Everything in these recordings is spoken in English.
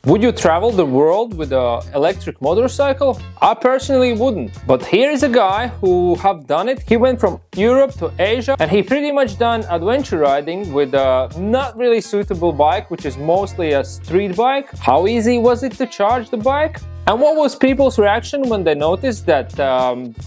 Would you travel the world with an electric motorcycle? I personally wouldn't. But here is a guy who have done it. He went from Europe to Asia and he pretty much done adventure riding with a not really suitable bike, which is mostly a street bike. How easy was it to charge the bike? And what was people's reaction when they noticed that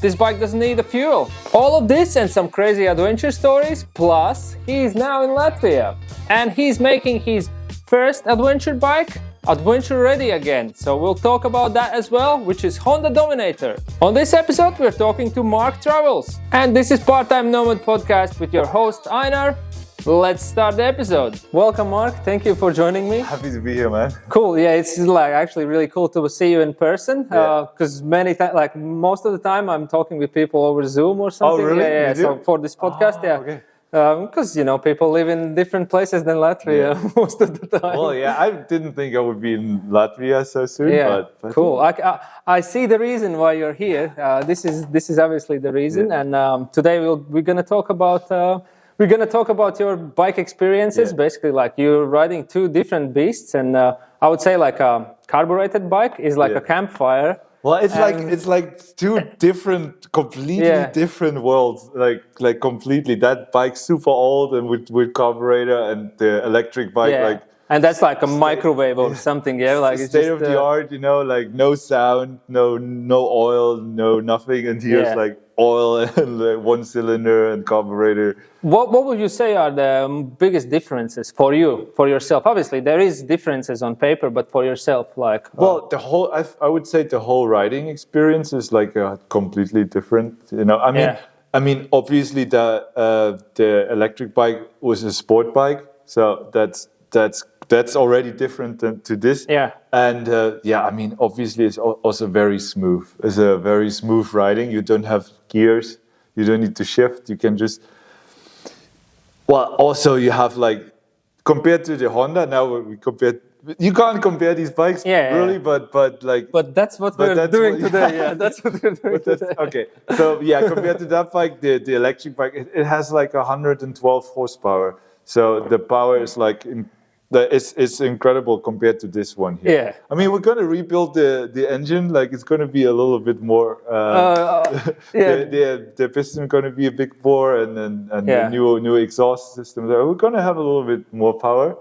this bike doesn't need a fuel? All of this and some crazy adventure stories, plus he is now in Latvia and he's making his first adventure bike adventure ready again. So we'll talk about that as well, which is Honda Dominator. On this episode, we're talking to Marc Travels. And this is Part-Time Nomad podcast with your host, Einar. Let's start the episode. Welcome, Marc. Thank you for joining me. Happy to be here, man. Cool. Yeah, it's like actually really cool to see you in person. Because many times, like most of the time, I'm talking with people over Zoom or something. Oh, really? Yeah. So for this podcast, Okay. Because people live in different places than Latvia most of the time. Well, yeah, I didn't think I would be in Latvia so soon. Yeah, but cool. I see the reason why you're here. This is obviously the reason, and today we're gonna talk about your bike experiences. Yeah. Basically, like you're riding two different beasts, and I would say like a carbureted bike is like a campfire. Well, it's like two different, completely different worlds. Like completely. That bike's super old and with carburetor, and the electric bike and that's like a microwave or something. Yeah, like it's state of the art. Like no sound, no oil, no nothing, and here's like oil and one cylinder and carburetor. What would you say are the biggest differences for yourself? Obviously, there is differences on paper, but for yourself, like well, I would say the whole riding experience is like completely different. I mean, obviously the electric bike was a sport bike, so that's already different to this. Yeah. And I mean, obviously it's also very smooth. It's a very smooth riding. You don't have gears. You don't need to shift. You can just. Well, also you have like compared to the Honda. Now we compare. You can't compare these bikes really, but like. But that's what we're doing today. Yeah, that's what we're doing today. Okay, so compared to that bike, the electric bike, it has like 112 horsepower. So the power is like. It's incredible compared to this one here. Yeah. I mean, we're going to rebuild the engine. Like, it's going to be a little bit more... the piston is going to be a bit more, and the new exhaust system. We're going to have a little bit more power.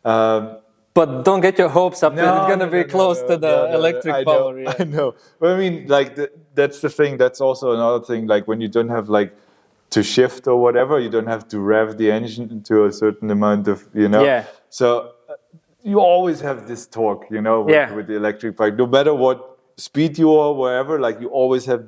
But don't get your hopes up. It's going to be close to the electric power. I know. But I mean, like, that's the thing. That's also another thing. Like, when you don't have, like, to shift or whatever, you don't have to rev the engine to a certain amount of, Yeah. So you always have this torque, with the electric bike. No matter what speed you are, wherever, like you always have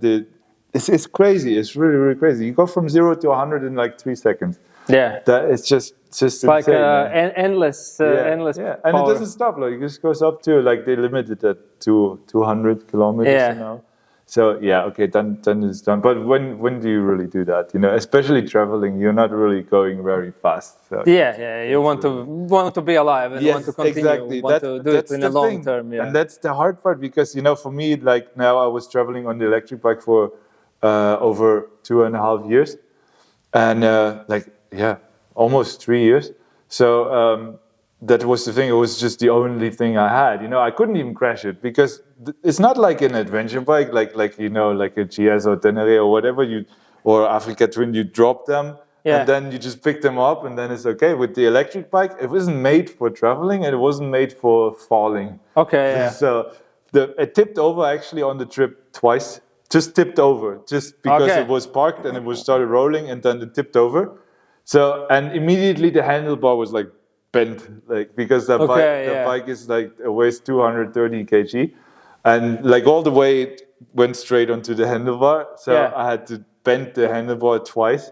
it's crazy. It's really, really crazy. You go from 0 to 100 in like 3 seconds. Yeah. It's just it's like endless Yeah. power. And it doesn't stop. Like it just goes up to, like they limited it to 200 kilometers an hour. So then it's done. But when do you really do that? Especially traveling, you're not really going very fast. So You want to be alive and want to continue. Exactly. Want to do it in the long term. Yeah. And that's the hard part because for me, like now I was traveling on the electric bike for over 2.5 years, and almost 3 years. So. That was the thing. It was just the only thing I had. I couldn't even crash it because it's not like an adventure bike, like a GS or Tenere or whatever or Africa Twin. You drop them and then you just pick them up and then it's okay. With the electric bike, it wasn't made for traveling and it wasn't made for falling. Okay. Yeah. So it tipped over actually on the trip twice. Just tipped over, just because it was parked and it was started rolling and then it tipped over. So and immediately the handlebar was like. Bent, like because the bike is like it weighs 230 kg, and like all the weight went straight onto the handlebar. So I had to bend the handlebar twice,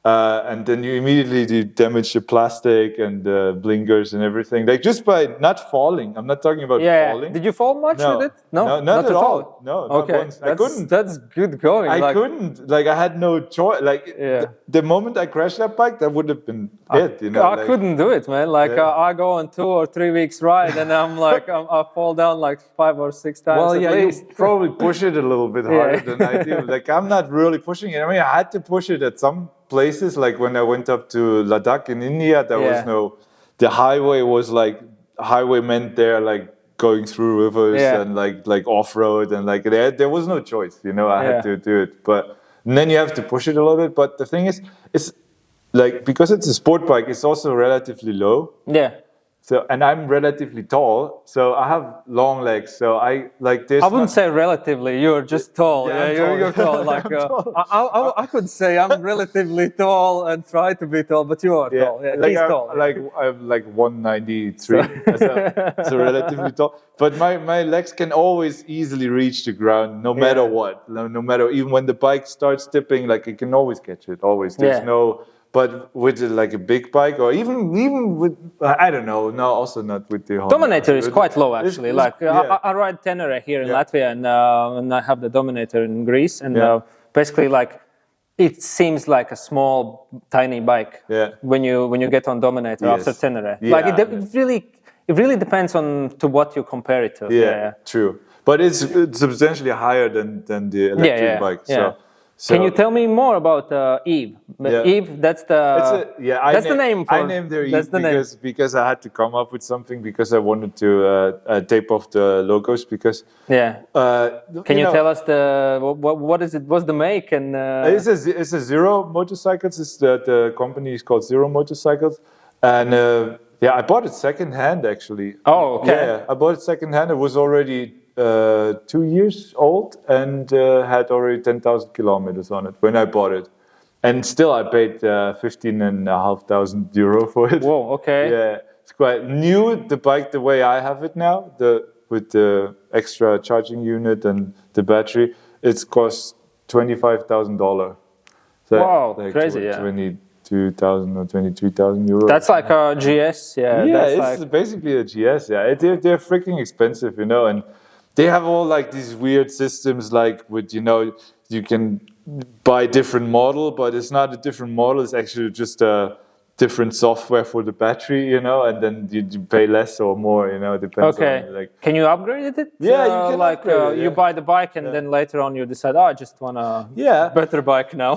and then you immediately damage the plastic and the blinkers and everything. Like just by not falling. I'm not talking about falling. Did you fall much with it? No, not at all. No, not once. I couldn't. That's good going. I couldn't. Like I had no choice. Like the moment I crashed that bike, that would have been it. I couldn't do it, man. Like I go on 2 or 3 weeks ride, and I'm like I fall down like 5 or 6 times. Well, at least. You probably push it a little bit harder than I do. Like I'm not really pushing it. I mean, I had to push it at some places. Like when I went up to Ladakh in India, there was no. The highway was like highway meant there like going through rivers and like off road, and like there was no choice, you know. I had to do it, and then you have to push it a little bit. But the thing is, it's like, because it's a sport bike, it's also relatively low. Yeah. So, and I'm relatively tall, so I have long legs. So I like this. I wouldn't say relatively. You're just tall. Yeah, you're tall. Like I could say I'm relatively tall and try to be tall, but you are tall. Yeah, like he's tall. I'm like 193, so relatively tall. But my legs can always easily reach the ground, no matter what. No matter, even when the bike starts tipping, like it can always catch it. Always. There's no. But with like a big bike, or even with, I don't know, no, also not with the Honda. Dominator is quite low, actually. I ride Tenere here in Latvia, and I have the Dominator in Greece, and basically like it seems like a small, tiny bike when you get on Dominator after Tenere. Like it really depends on to what you compare it to. Yeah, true. But it's substantially higher than the electric bike. So, can you tell me more about Eve? Eve, that's the the name. I named her Eve because I had to come up with something, because I wanted to tape off the logos, because can you tell us what is it? What's the make? And it's a Zero Motorcycles. The company is called Zero Motorcycles, and I bought it second hand, actually. Oh, okay. Yeah, I bought it second hand. It was already 2 years old and had already 10,000 kilometers on it when I bought it, and still I paid 15,500 euro for it. Whoa, okay. Yeah, it's quite new. The bike, the way I have it now, with the extra charging unit and the battery, it's cost $25,000. So wow, like crazy! 22,000 or 23,000 euros. That's like a GS, it's basically a GS. Yeah, they're freaking expensive, you know, and they have all like these weird systems, like with, you know, you can buy different model, but it's not a different model. It's actually just a different software for the battery, you know, and then you pay less or more, you know, depends on, like. Can you upgrade it? Yeah, you can upgrade it, you buy the bike and then later on you decide, I just want a better bike now.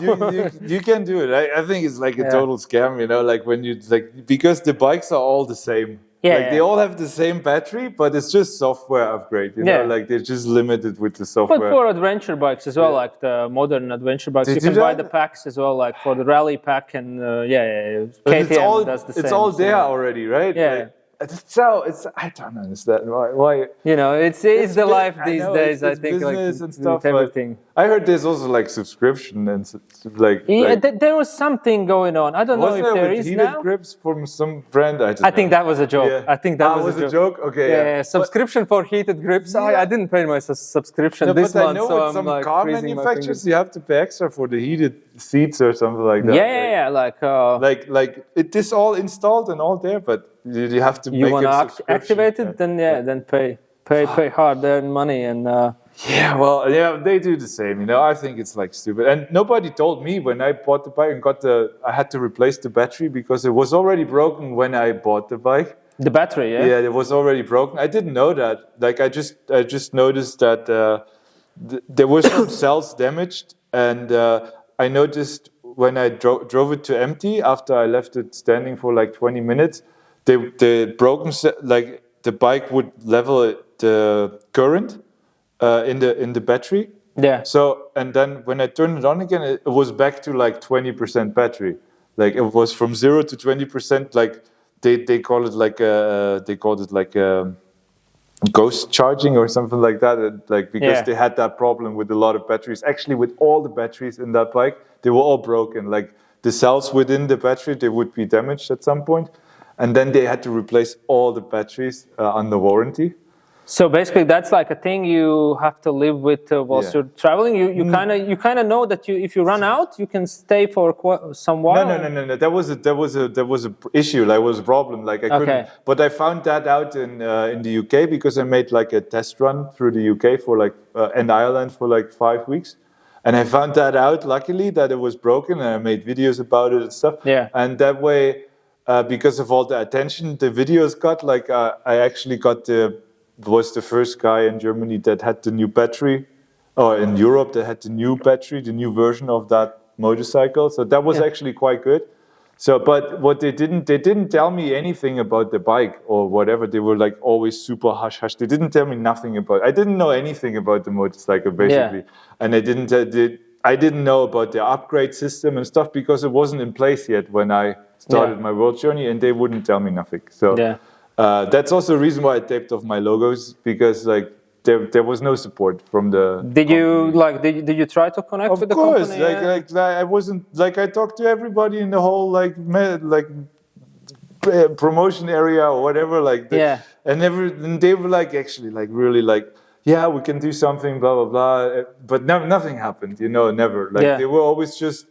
you can do it. I think it's like a total scam, you know, like when you because the bikes are all the same. They all have the same battery, but it's just software upgrade, you know, like they're just limited with the software. But for adventure bikes as well, like the modern adventure bikes, you can buy the packs as well, like for the rally pack, and KTM does the same. It's all there already, right? Yeah. I don't understand why. You know, it's the life these days. I think business like and stuff. Everything. I heard there's also like subscription and there was something going on. I don't know if there is heated now. grips from some brand. I think that was a joke. Yeah. I think that was a joke. Okay. Yeah. Subscription for heated grips. I didn't pay my subscription this month, I know so some like car manufacturers you have to pay extra for the heated seats or something like that. Like it is all installed and all there, but you have to. You want to activate it, then pay hard-earned money and. They do the same. You know, I think it's like stupid. And nobody told me when I bought the bike and I had to replace the battery because it was already broken when I bought the bike. The battery, yeah. Yeah, it was already broken. I didn't know that. Like I just noticed that there were some cells damaged, and I noticed when I drove it to empty after I left it standing for like 20 minutes, the broken like the bike would level the current. In the battery. Yeah. So, and then when I turned it on again, it was back to like 20% battery. Like it was from 0 to 20%. Like they call it like ghost charging or something like that. Like because they had that problem with a lot of batteries. Actually, with all the batteries in that bike, they were all broken. Like the cells within the battery, they would be damaged at some point, and then they had to replace all the batteries under warranty. So basically, that's like a thing you have to live with whilst you're traveling. You kind of know that if you run out, you can stay for some while. No. There was a issue. Like was a problem. Like I couldn't. But I found that out in the UK because I made like a test run through the UK for like and Ireland for like 5 weeks, and I found that out. Luckily, that it was broken, and I made videos about it and stuff. Yeah. And that way, because of all the attention the videos got, like I actually was the first guy in Germany that had the new battery, or in Europe that had the new battery, the new version of that motorcycle. So that was actually quite good. So, but what they didn't tell me anything about the bike or whatever. They were like always super hush hush. They didn't tell me nothing about. I didn't know anything about the motorcycle basically, and I didn't know about the upgrade system and stuff because it wasn't in place yet when I started my world journey, and they wouldn't tell me nothing. So that's also the reason why I taped off my logos, because like there was no support from the. Did you try to connect with the company? Of course, like I wasn't like I talked to everybody in the whole promotion area or whatever, and they were like actually like really like, yeah, we can do something, blah blah blah, but nothing happened, never. Like they were always just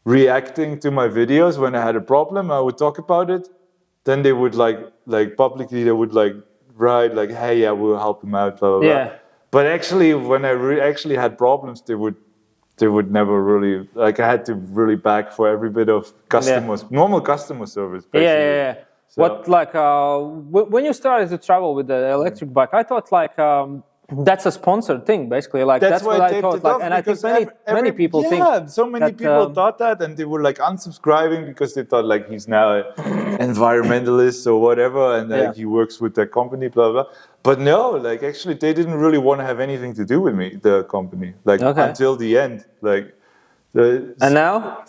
reacting to my videos. When I had a problem, I would talk about it, then they would like publicly they would like write like, hey, yeah, we'll help him out, blah blah blah. But actually, when I actually had problems, they would never really, like, I had to really beg for every bit of normal customer service, basically. So, what, like, when you started to travel with the electric bike, I thought, like, that's a sponsored thing, basically. Like, that's what I thought. Like, and I think many people think. Yeah, so many people thought that, and they were like unsubscribing because they thought like he's now an environmentalist or whatever, and like he works with that company, blah blah. But no, like actually, they didn't really want to have anything to do with me, the company, like until the end, like. And now,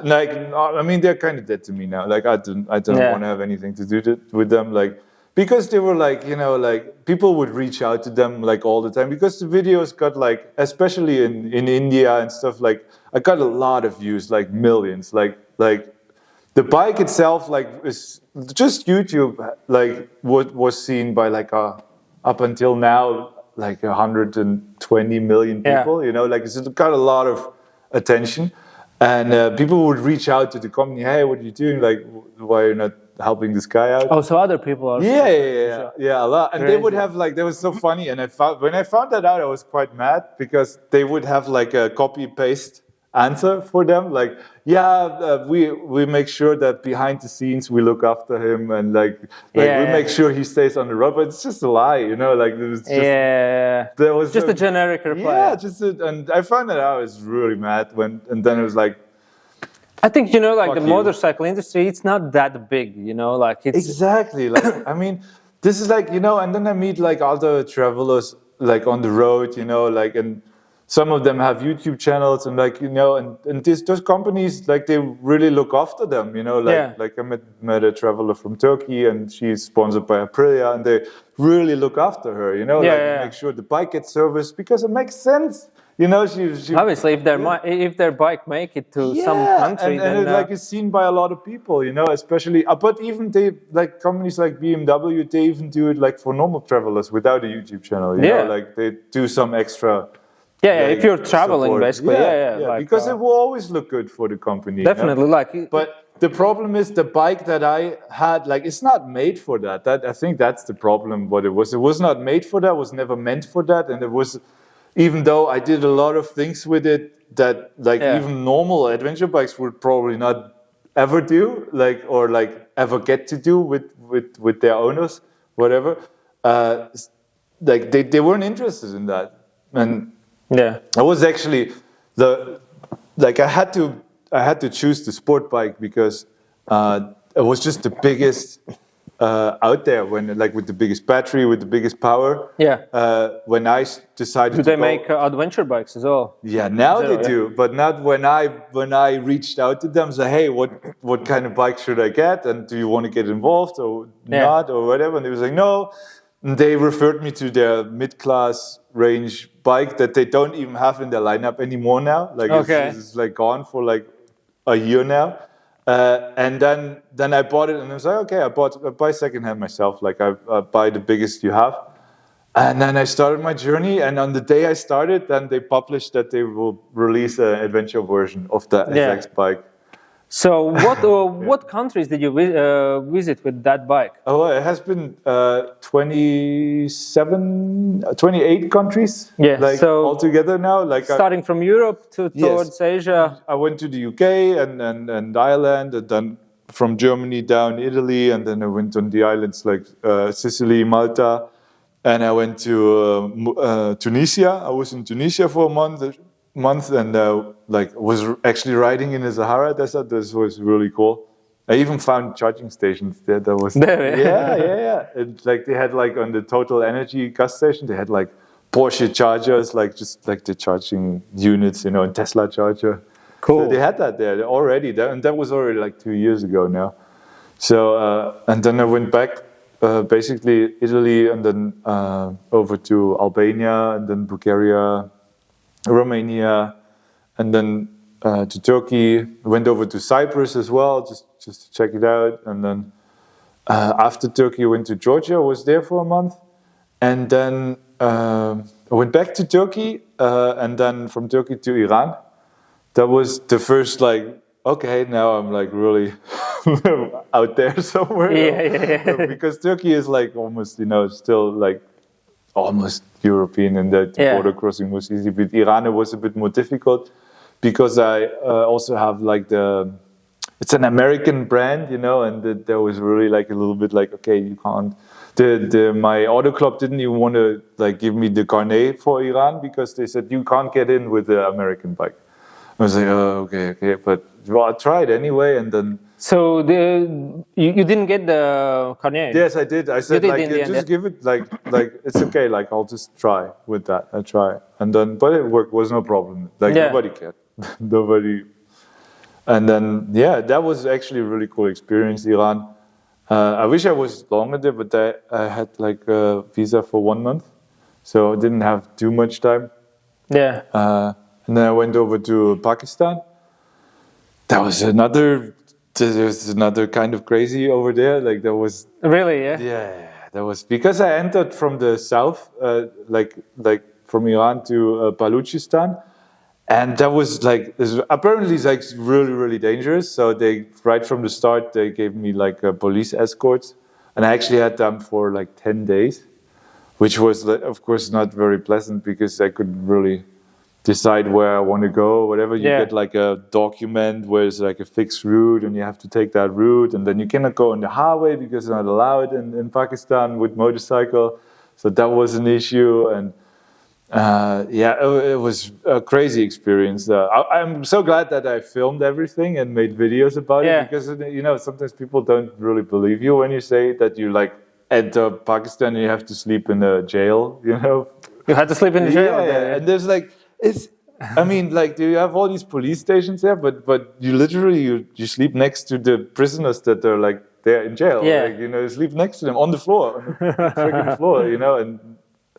like, I mean, they're kind of dead to me now. Like, I don't want to have anything to do with them, like. Because they were like, like people would reach out to them like all the time, because the videos got like, especially in India and stuff, like I got a lot of views, like millions, like the bike itself, like is just YouTube, like what was seen by like up until now, like 120 million people, like it's got a lot of attention, and people would reach out to the company, hey, what are you doing? Like, why are you not helping this guy out? Oh, so other people are. Yeah, a lot. And they would have like, that was so funny. And when I found that out, I was quite mad, because they would have like a copy paste answer for them. Like, we make sure that behind the scenes we look after him, and like we make sure he stays on the road. But it's just a lie, like it was just, there was just a generic reply. And I found that out. I was really mad and then it was like, I think, like the motorcycle industry, it's not that big, like it's... Exactly. Like, I mean, this is like, and then I meet like other travelers like on the road, like, and some of them have YouTube channels, and like, and those companies, like they really look after them, like I met a traveler from Turkey, and she's sponsored by Aprilia, and they really look after her, make sure the bike gets serviced, because it makes sense. She obviously, if their bike make it to some country, then it like is seen by a lot of people, especially. But even they, like companies like BMW, they even do it like for normal travelers without a YouTube channel. Like they do some extra. If you're traveling, support. Basically, like, because it will always look good for the company. Definitely, But the problem is the bike that I had, like, it's not made for that. I think that's the problem. What it was not made for that. Was never meant for that, and it was. Even though I did a lot of things with it that like even normal adventure bikes would probably not ever do, like, or like ever get to do with their owners, whatever. Like they weren't interested in that. And I was actually I had to choose the sport bike, because it was just the biggest out there, when like with the biggest battery, with the biggest power. When I decided, do they make adventure bikes as well? Yeah, now they do, but not when I reached out to them. Say, hey, what kind of bike should I get, and do you want to get involved or not, or whatever? And they was like, no. And they referred me to their mid-class range bike that they don't even have in their lineup anymore now. Like it's like gone for like a year now. And then I bought it, and I was like, okay, I buy secondhand myself. Like I buy the biggest you have, and then I started my journey. And on the day I started, then they published that they will release an adventure version of the NX bike. So what countries did you visit with that bike? Oh, it has been 28 countries. Like so altogether now. Like starting from Europe towards Asia. I went to the UK and Ireland, and then from Germany down Italy, and then I went on the islands like Sicily, Malta, and I went to Tunisia. I was in Tunisia for a month. month, and like was actually riding in the Sahara Desert. This was really cool. I even found charging stations there. That was yeah. It's like they had like on the Total Energy gas station, they had like Porsche chargers, like just like the charging units, you know, and Tesla charger. Cool. So they had that there already, and that was already like 2 years ago now. So and then I went back, basically Italy, and then over to Albania, and then Bulgaria, Romania, and then to Turkey. I went over to Cyprus as well, just to check it out. And then after Turkey, I went to Georgia. I was there for a month, and then I went back to Turkey, and then from Turkey to Iran. That was the first, like, okay, now I'm like really out there somewhere. Because Turkey is like almost, you know, still like almost European, and that border crossing was easy. But Iran, it was a bit more difficult because I also have like it's an American brand, you know, and there was really like a little bit like, okay, you can't. My auto club didn't even want to like give me the carnet for Iran because they said you can't get in with the American bike. I was like, oh, okay, but well, I tried anyway, and then. So you didn't get the carnet? Yes, I did. I said like just give it like it's okay. Like I'll just try with that. I try, and then but it worked. Was no problem. Like nobody cared, nobody. And then that was actually a really cool experience. Iran. I wish I was longer there, but I had like a visa for 1 month, so I didn't have too much time. Yeah. And then I went over to Pakistan. That was another kind of crazy over there. Like that was really, yeah. That was because I entered from the south, like from Iran to Balochistan, and that was like apparently it's like really really dangerous. So they right from the start they gave me like police escorts, and I actually had them for like 10 days, which was of course not very pleasant because I couldn't really decide where I want to go, whatever. You get like a document where it's like a fixed route and you have to take that route, and then you cannot go on the highway because it's not allowed in Pakistan with motorcycle. So that was an issue, and it was a crazy experience. I'm so glad that I filmed everything and made videos about it, because you know sometimes people don't really believe you when you say that you like enter Pakistan and you have to sleep in a jail, you know. You had to sleep in the jail? And there's like I mean, like, you have all these police stations there, but you literally you sleep next to the prisoners that are like they're in jail. Like, you know, you sleep next to them on the floor, on the freaking floor, you know. And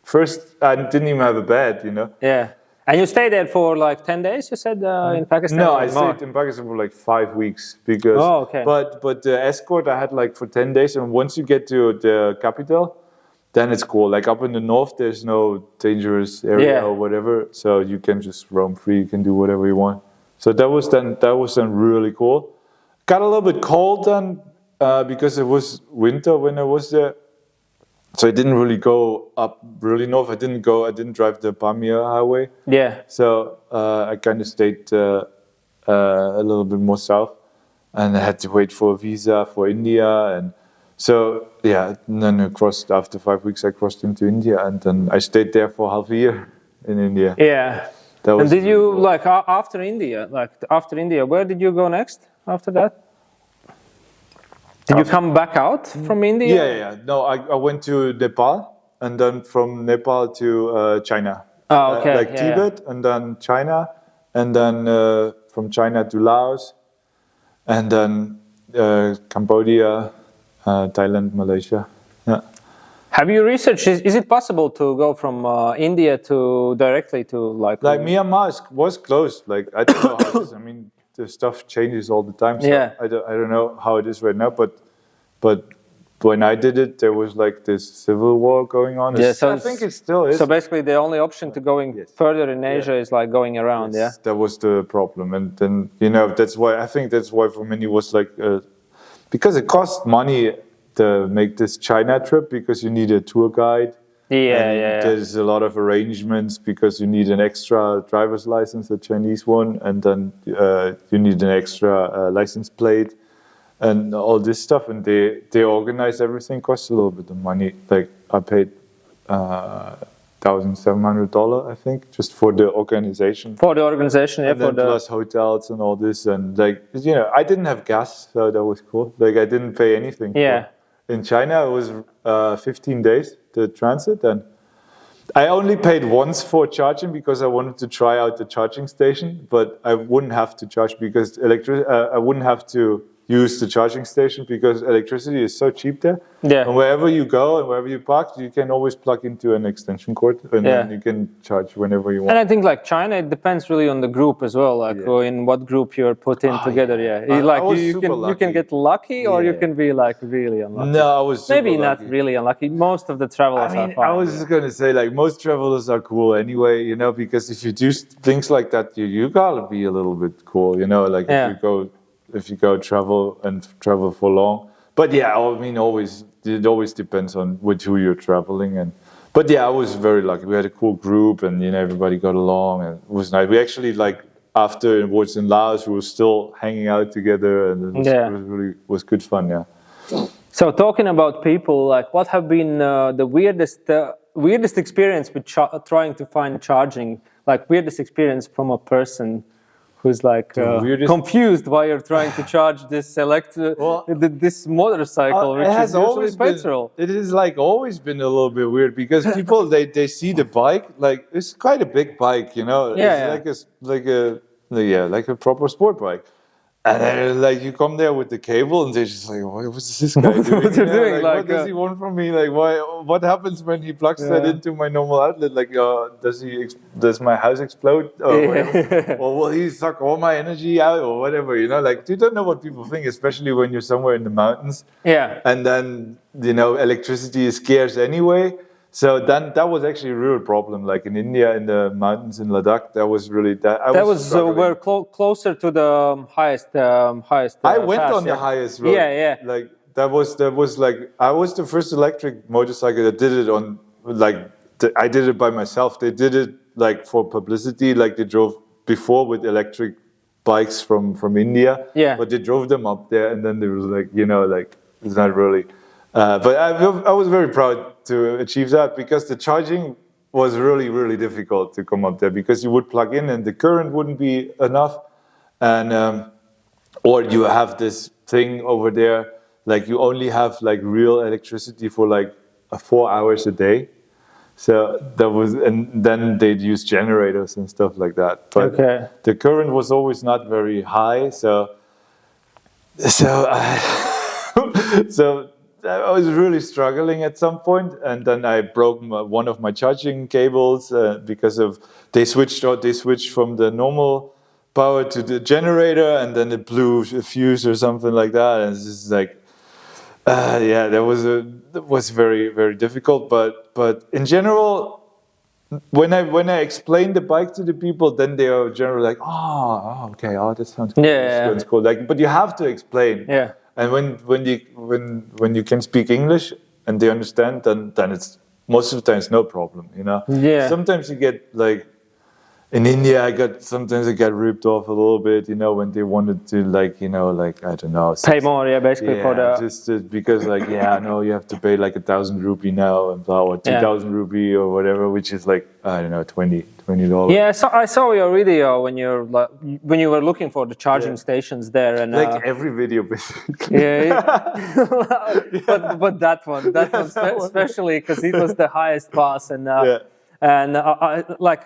first, I didn't even have a bed, you know. Yeah. And you stayed there for like 10 days, you said, in Pakistan? No, I stayed in Pakistan for like 5 weeks because. But the escort I had like for 10 days, and once you get to the capital, then it's cool. Like up in the north, there's no dangerous area or whatever, so you can just roam free. You can do whatever you want. So that was then really cool. Got a little bit cold then because it was winter when I was there, so I didn't really go up really north. I didn't drive the Pamir highway. Yeah. So I kind of stayed a little bit more south, and I had to wait for a visa for India and. So and then after 5 weeks I crossed into India, and then I stayed there for half a year in India. Yeah. And did you like after India, where did you go next after that? Did you come back out from India? Yeah. No, I went to Nepal, and then from Nepal to China. Oh, okay. Like Tibet, and then China, and then from China to Laos, and then Cambodia. Thailand, Malaysia. Yeah. Have you researched? Is it possible to go from India to directly to like? Like Myanmar was closed. Like I don't know how it is. I mean, the stuff changes all the time. So I don't know how it is right now. But when I did it, there was like this civil war going on. Yeah, so I think it still is. So basically, the only option to going further in Asia is like going around. Yes, that was the problem, and then that's why for many was like. Because it costs money to make this China trip, because you need a tour guide. There's a lot of arrangements because you need an extra driver's license, a Chinese one, and then you need an extra license plate and all this stuff. And they organize everything. Costs a little bit of money. Like I paid $1,700, I think, just for the organization. For the organization, yeah. And then plus hotels and all this, and like, you know, I didn't have gas, so that was cool. Like, I didn't pay anything. Yeah. In China, it was 15 days to transit, and I only paid once for charging because I wanted to try out the charging station, but I wouldn't have to charge because I wouldn't have to use the charging station because electricity is so cheap there. Yeah. And wherever you go and wherever you park, you can always plug into an extension cord and then you can charge whenever you want. And I think like China, it depends really on the group as well, like in what group you're put in together. Yeah. Like you can get lucky or you can be like really unlucky. No, I was super maybe lucky. not really unlucky. Most of the travelers are fine. I was just gonna say, like, most travelers are cool anyway, you know, because if you do things like that, you gotta be a little bit cool, you know, like if you go travel for long. But yeah, I mean, it always depends on with who you're traveling. But yeah, I was very lucky. We had a cool group, and you know, everybody got along, and it was nice. We actually, like, after it was in Laos, we were still hanging out together, and it was good fun. Yeah. So talking about people, like, what have been the weirdest experience with trying to find charging? Like, weirdest experience from a person who's like confused why you're trying to charge this this motorcycle, which is usually petrol. It has like always been a little bit weird because people they see the bike, like, it's quite a big bike, you know. It's like a proper sport bike. And then, like, you come there with the cable, and they're just like, "What's this guy doing? What you're doing? Like, what does he want from me? Like, what happens when he plugs that into my normal outlet? Like, does my house explode? Or whatever? Or will he suck all my energy out, or whatever? You know, like, you don't know what people think, especially when you're somewhere in the mountains. Yeah. And then, you know, electricity is scarce anyway. So then that was actually a real problem. Like in India, in the mountains in Ladakh, that was really we're closer to the highest. I went on the highest road. Yeah. Like that was like, I was the first electric motorcycle that did it on, like, I did it by myself. They did it like for publicity. Like they drove before with electric bikes from India. Yeah. But they drove them up there, and then they was like, you know, like, it's not really. But I was very proud to achieve that because the charging was really, really difficult to come up there because you would plug in and the current wouldn't be enough. And, or you have this thing over there, like you only have like real electricity for like 4 hours a day. So that was, and then they'd use generators and stuff like that. But the current was always not very high. So I was really struggling at some point, and then I broke one of my charging cables because they switched from the normal power to the generator, and then it blew a fuse or something like that. And it's just like, that was very, very difficult. But in general, when I explain the bike to the people, then they are generally like, okay, that sounds cool. Yeah. That's cool. Like, but you have to explain. Yeah. And when you can speak English and they understand, then it's most of the time it's no problem, you know. Yeah. Sometimes you get like in India, sometimes I got ripped off a little bit, you know, when they wanted to, like, you know, like, I don't know, pay more, basically for the just because, like, no, you have to pay like 1,000 rupee now and blah, or 2,000 rupee or whatever, which is like, I don't know, $20. Yeah, so I saw your video when you were looking for the charging stations there, and like every video basically. But that one especially because it was the highest pass, and like.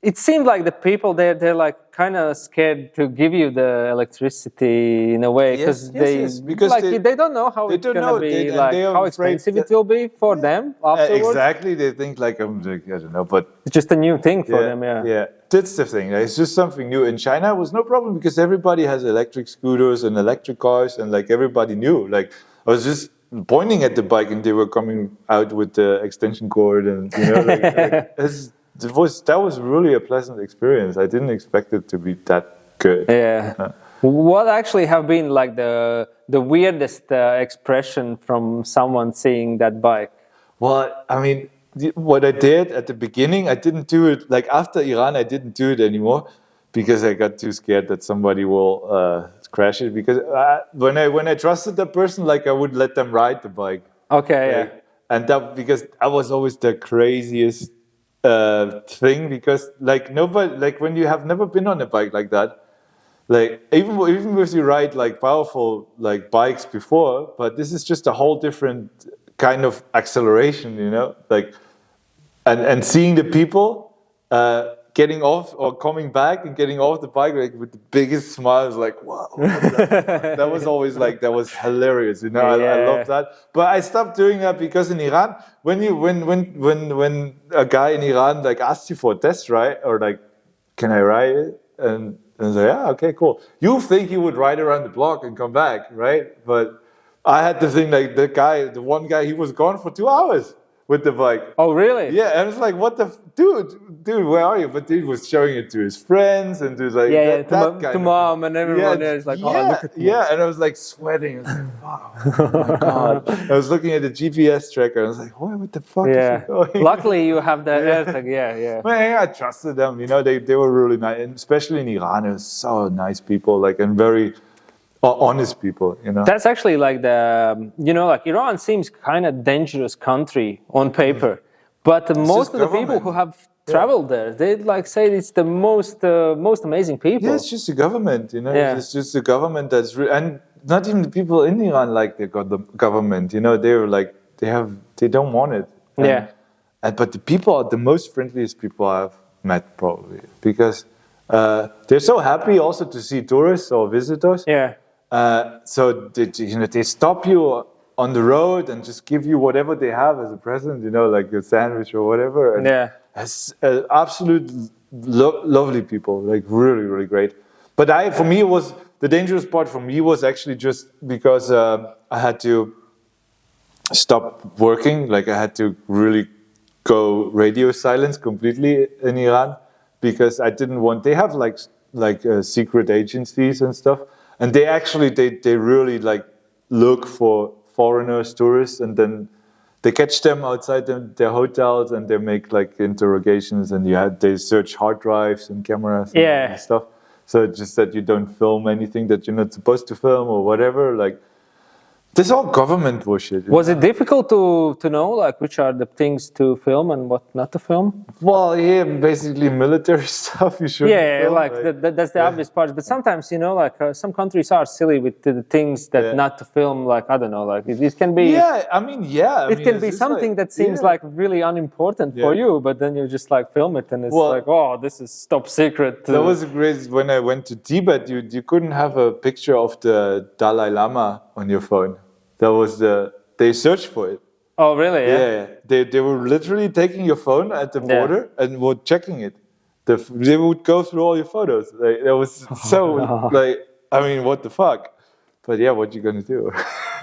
It seemed like the people there, they're like kind of scared to give you the electricity in a way because they don't know how it's gonna be, how expensive it will be for them afterwards. Exactly, they think like, I don't know, but it's just a new thing for them. Yeah, that's the thing. It's just something new. In China, it was no problem because everybody has electric scooters and electric cars, and like everybody knew. Like I was just pointing at the bike, and they were coming out with the extension cord, and you know, that was really a pleasant experience. I didn't expect it to be that good. Yeah. What actually have been like the weirdest expression from someone seeing that bike? Well, I mean, what I did at the beginning, I didn't do it. Like after Iran, I didn't do it anymore because I got too scared that somebody will crash it. Because when I trusted that person, like I would let them ride the bike. Okay. And that because I was always the craziest thing, because like nobody, like when you have never been on a bike like that, like even if you ride like powerful like bikes before, but this is just a whole different kind of acceleration, you know, like and seeing the people getting off or coming back and getting off the bike like with the biggest smiles, like wow, that was always like, that was hilarious, you know. I love that, but I stopped doing that because in Iran, when a guy in Iran like asks you for a test ride or like, can I ride it, and I was like, yeah, okay, cool. You think he would ride around the block and come back, right? But I had the thing like the one guy, he was gone for 2 hours with the bike. Oh, really? Yeah, and it's like, what the dude, where are you? But dude was showing it to his friends and to like to mom and everyone there. It's like, oh, look at me. Yeah, and I was like sweating. I was like, wow, oh my god. I was looking at the GPS tracker and I was like, what the fuck is he going? Luckily, you have the AirTag. Yeah. Man, I trusted them. You know, they were really nice, and especially in Iran, it was so nice people, like, and very honest people, you know. That's actually like like Iran seems kind of dangerous country on paper, but most of the people who have traveled there, they like say it's the most amazing people. Yeah, it's just the government, you know. Yeah. It's just the government that's and not even the people in Iran like they got the government, you know. They're like they don't want it. But the people are the most friendliest people I've met, probably, because they're so happy also to see tourists or visitors. Yeah. So they stop you on the road and just give you whatever they have as a present, you know, like a sandwich or whatever. And it's absolute lovely people, like really, really great. But for me, it was the dangerous part. For me, was actually just because I had to stop working. Like I had to really go radio silence completely in Iran, because I didn't want. They have like secret agencies and stuff. And they actually, they really like look for foreigners, tourists, and then they catch them outside their hotels and they make like interrogations, and they search hard drives and cameras and stuff. So just that you don't film anything that you're not supposed to film or whatever. Like, this all government bullshit. Was it difficult to know like which are the things to film and what not to film? Well, yeah, basically military stuff you shouldn't film. Like that's the obvious part. But sometimes, you know, like some countries are silly with the things that not to film. Like, I don't know, like it can be. It can be something that seems like really unimportant for you, but then you just like film it and it's like, oh, this is top secret. That was great. When I went to Tibet, you couldn't have a picture of the Dalai Lama on your phone. That was they searched for it. Oh, really? Yeah. They were literally taking your phone at the border and were checking it. They would go through all your photos. Like, that was so like, I mean, what the fuck? But yeah, what you gonna do?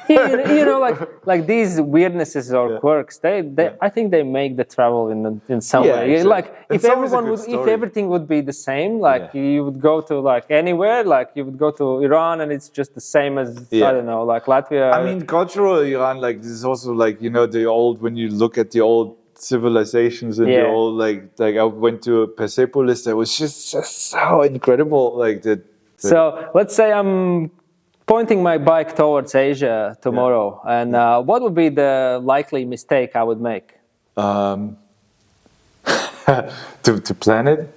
You know, like these weirdnesses or quirks, I think they make the travel in some way. Exactly. Like if everything would be the same, like you would go to like anywhere, like you would go to Iran and it's just the same as I don't know, like Latvia. I mean, cultural Iran, like this is also like, you know, when you look at the old civilizations and the old like I went to Persepolis, that was just so incredible, like that. So let's say I'm pointing my bike towards Asia tomorrow, and what would be the likely mistake I would make? To plan it?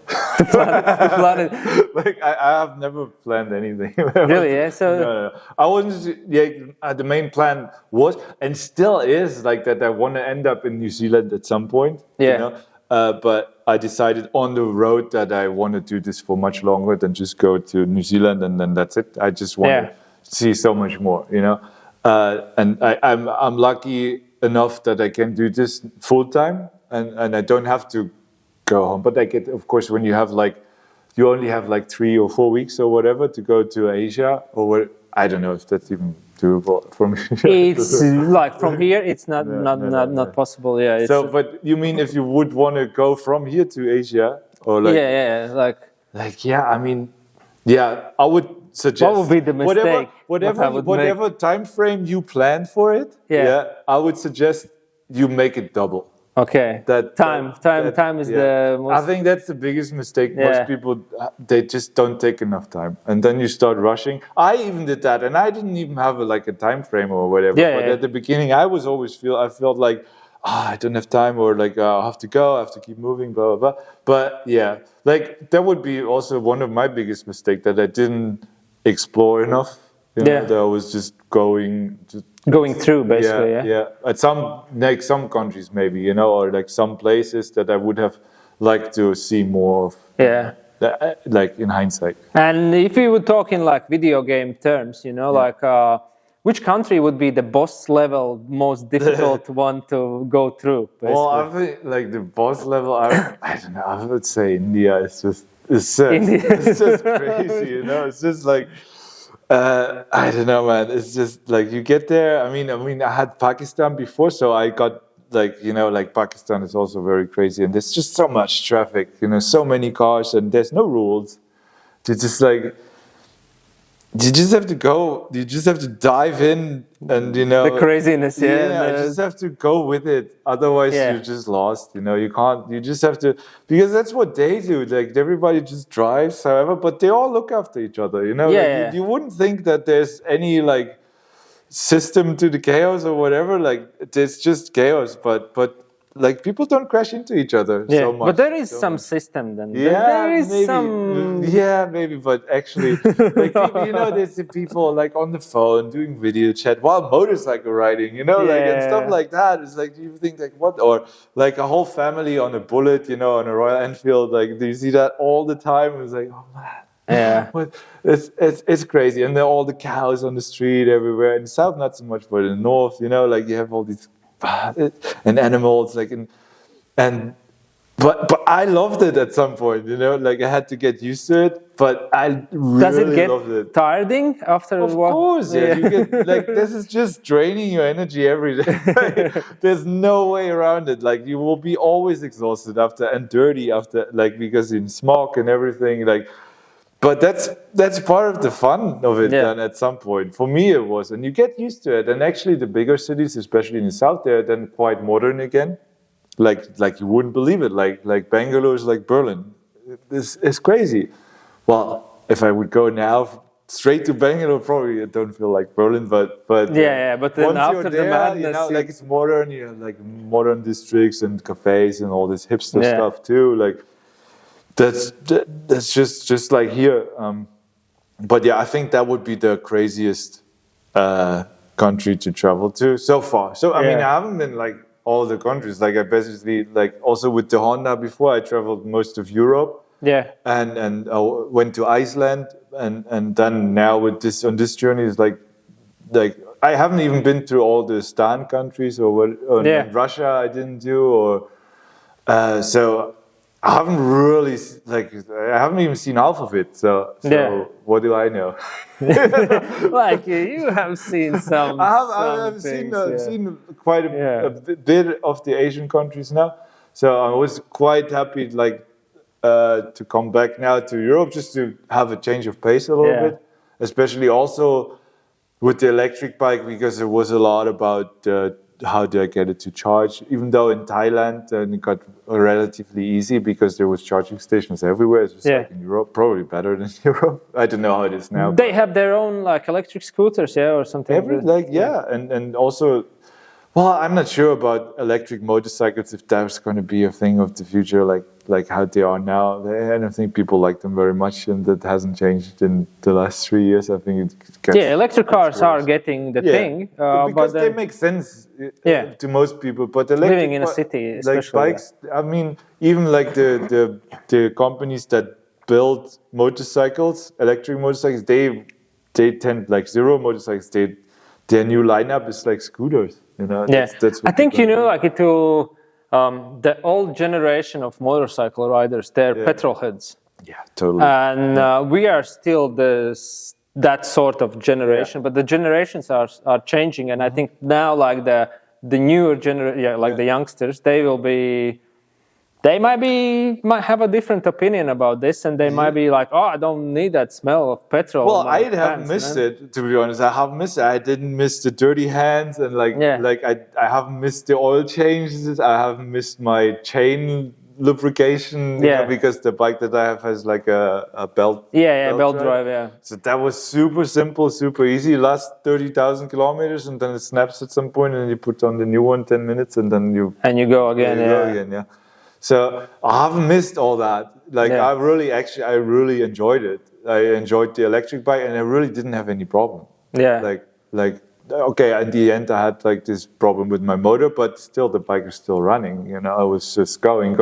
to plan it. Like I have never planned anything. Really? Yeah. So no. I wasn't. The main plan was and still is like that. I want to end up in New Zealand at some point. Yeah. You know? But I decided on the road that I want to do this for much longer than just go to New Zealand and then that's it. I just want to see so much more, you know. And I'm lucky enough that I can do this full time, and I don't have to go home. But I get, of course, when you only have like 3 or 4 weeks or whatever to go to Asia or what. I don't know if that's even doable from here. It's like from here, it's not possible. Yeah. So, but you mean if you would want to go from here to Asia or like? I mean, I would suggest. What would be the mistake? Whatever time frame you plan for it. I would suggest you make it double. Okay. Time is the most. I think that's the biggest mistake. Most people, they just don't take enough time, and then you start rushing. I even did that, and I didn't even have a time frame or whatever. But at the beginning, I felt like I don't have time, or like I have to go, I have to keep moving, blah blah blah. But yeah, like that would be also one of my biggest mistakes, that I didn't explore enough. You know, that I was just going through basically. Yeah. At some countries maybe, you know, or like some places that I would have liked to see more of. Yeah. Like in hindsight. And if we would talk in like video game terms, you know, like which country would be the boss level most difficult one to go through? Basically? Well, I think like the boss level, I don't know. I would say India. It's just crazy, you know. It's just like I don't know, man. It's just like you get there. I mean, I had Pakistan before, so I got like, you know, like Pakistan is also very crazy, and there's just so much traffic, you know, so many cars, and there's no rules. You just like, you just have to go. You just have to dive in, and you know the craziness. You just have to go with it. Otherwise, you're just lost. You know, you can't. You just have to, because that's what they do. Like everybody just drives, however, but they all look after each other. You know, you wouldn't think that there's any like system to the chaos or whatever. Like it's just chaos, but like people don't crash into each other so much. But there is some system then. There is maybe. Some. Yeah, maybe. But actually, like people, you know, there's the people like on the phone doing video chat while motorcycle riding, you know, like and stuff like that. It's like you think like what, or like a whole family on a Bullet, you know, on a Royal Enfield. Like do you see that all the time? It's like, oh man. Yeah, but it's crazy, and then all the cows on the street everywhere. In the south, not so much, but in the north, you know, like you have all these and animals, like but I loved it at some point, you know, like I had to get used to it, but I really loved it. Tiring after a while? Of course, yeah. You get like this is just draining your energy every day. There's no way around it. Like you will be always exhausted after and dirty after, like because in smog and everything, like. But that's part of the fun of it. Then at some point, for me it was, and you get used to it. And actually, the bigger cities, especially in the south, they're then quite modern again. Like you wouldn't believe it. Like Bangalore is like Berlin. It's crazy. Well, if I would go now straight to Bangalore, probably I don't feel like Berlin. But but then after the madness, you know, like it's modern. You know, like modern districts and cafes and all this hipster stuff too. Like. That's just like here, but yeah, I think that would be the craziest country to travel to so far. So I mean, I haven't been like all the countries. Like I basically like also with the Honda before I traveled most of Europe. Yeah, and I went to Iceland, and then now with this on this journey is like I haven't even been through all the Stan countries or Russia I didn't do or so. I haven't really I haven't even seen half of it. So what do I know? Like you have seen some. I've seen quite a bit of the Asian countries now. So I was quite happy, like to come back now to Europe just to have a change of pace a little bit, especially also with the electric bike, because it was a lot about. How do I get it to charge? Even though in Thailand it got relatively easy because there was charging stations everywhere. It's just like in Europe, probably better than Europe. I don't know how it is now. They have their own like electric scooters, or something. And also, well, I'm not sure about electric motorcycles if that's going to be a thing of the future, like how they are now. I don't think people like them very much, and that hasn't changed in the last 3 years. I think electric cars are getting the thing, because they make sense to most people. But living in a city, especially, like bikes. I mean, even like the companies that build motorcycles, electric motorcycles, they tend like Zero motorcycles. Their new lineup is like scooters. You know, that's I think like it will. The old generation of motorcycle riders, they're petrol heads. Yeah, totally. And we are still that sort of generation, but the generations are changing, and I think now like the newer generation, the youngsters, they might have a different opinion about this, and they might be like, oh, I don't need that smell of petrol. Well, I have missed it, to be honest. I have missed it. I didn't miss the dirty hands, and I haven't missed the oil changes. I haven't missed my chain lubrication, you know, because the bike that I have has like a belt. Belt drive, yeah. So that was super simple, super easy. Last 30,000 kilometers, and then it snaps at some point, and you put on the new one 10 minutes, and then you go again. Yeah. So I haven't missed all that. Like I really enjoyed it. I enjoyed the electric bike, and I really didn't have any problem. Yeah. Like okay, at the end I had like this problem with my motor, but still the bike was still running. You know, I was just going.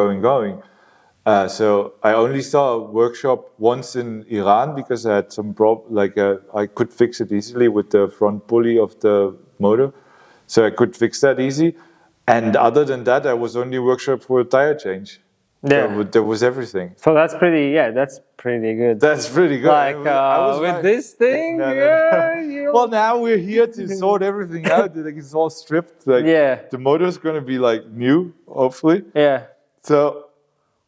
So I only saw a workshop once in Iran because I had some problem. I could fix it easily with the front pulley of the motor, so I could fix that easy. And other than that, I was only workshop for a tire change. Yeah, so that was everything. So that's pretty good. That's pretty good. Like with this thing, well, now we're here to sort everything out. Like it's all stripped. Like the motor's gonna be like new, hopefully. Yeah. So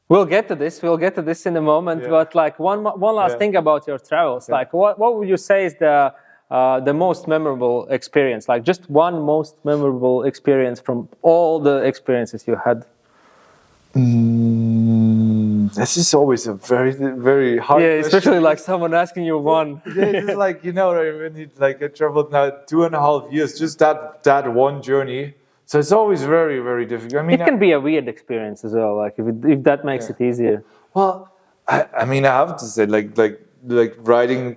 we'll get to this. We'll get to this in a moment. But like one last thing about your travels. Like what would you say is the most memorable experience? Like just one most memorable experience from all the experiences you had. This is always a very, very hard question. Especially like someone asking you one. It's like, you know, when I traveled now 2.5 years, just that one journey. So it's always very, very difficult. I mean, it can be a weird experience as well, like if that makes it easier. Well, I mean, I have to say, like riding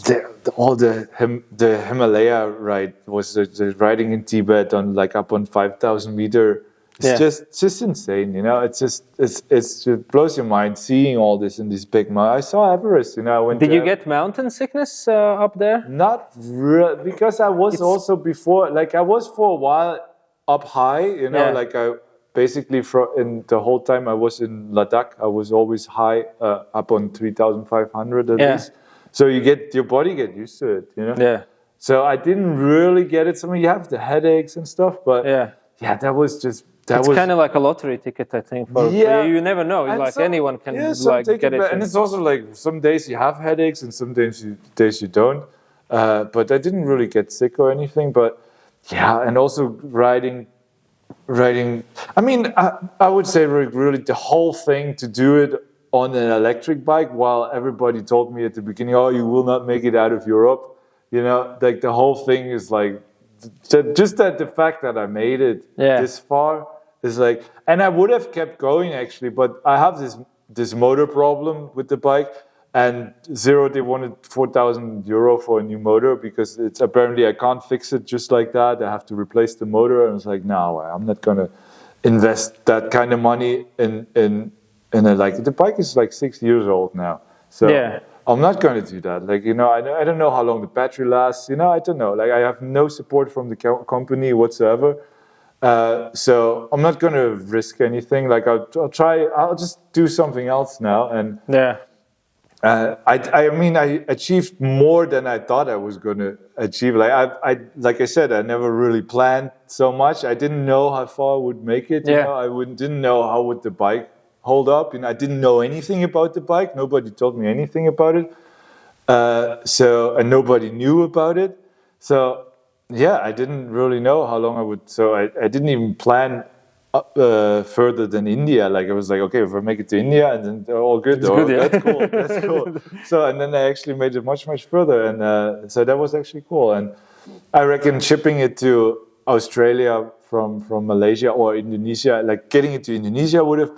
the Himalaya ride was the riding in Tibet on like up on 5,000 meter. It's just insane, you know. It blows your mind seeing all this in these big mountains. I saw Everest, you know. Did you get mountain sickness up there? Not really, because I was also before, like I was for a while up high, you know, like I basically in the whole time I was in Ladakh, I was always high, up on 3,500 at least. So your body get used to it, you know. Yeah. So I didn't really get it. I mean, you have the headaches and stuff, but that was just. It's kind of like a lottery ticket, I think. You never know. Like anyone can get it. And it's also like some days you have headaches and some days you don't. But I didn't really get sick or anything. But and also riding. I mean, I would say really the whole thing to do it on an electric bike, while everybody told me at the beginning, "Oh, you will not make it out of Europe." You know, like the whole thing is like just that the fact that I made it this far. Is like, and I would have kept going actually, but I have this motor problem with the bike, and they wanted 4,000 euro for a new motor because it's apparently I can't fix it just like that. I have to replace the motor, and it's like, no, I'm not gonna invest that kind of money in a like the bike is like 6 years old now, so I'm not gonna do that. Like, you know, I don't know how long the battery lasts. You know, I don't know. Like, I have no support from the company whatsoever. So I'm not going to risk anything. Like I'll just do something else now. And I mean, I achieved more than I thought I was going to achieve. Like I said, I never really planned so much. I didn't know how far I would make it. You know, didn't know how would the bike hold up. You know, I didn't know anything about the bike. Nobody told me anything about it. And nobody knew about it. So. Yeah, I didn't really know how long I would. So I didn't even plan further than India. Like I was like, okay, if I make it to India, and then they're all good. That's cool. That's cool. So and then I actually made it much further, and so that was actually cool. And I reckon shipping it to Australia from Malaysia or Indonesia, like getting it to Indonesia would have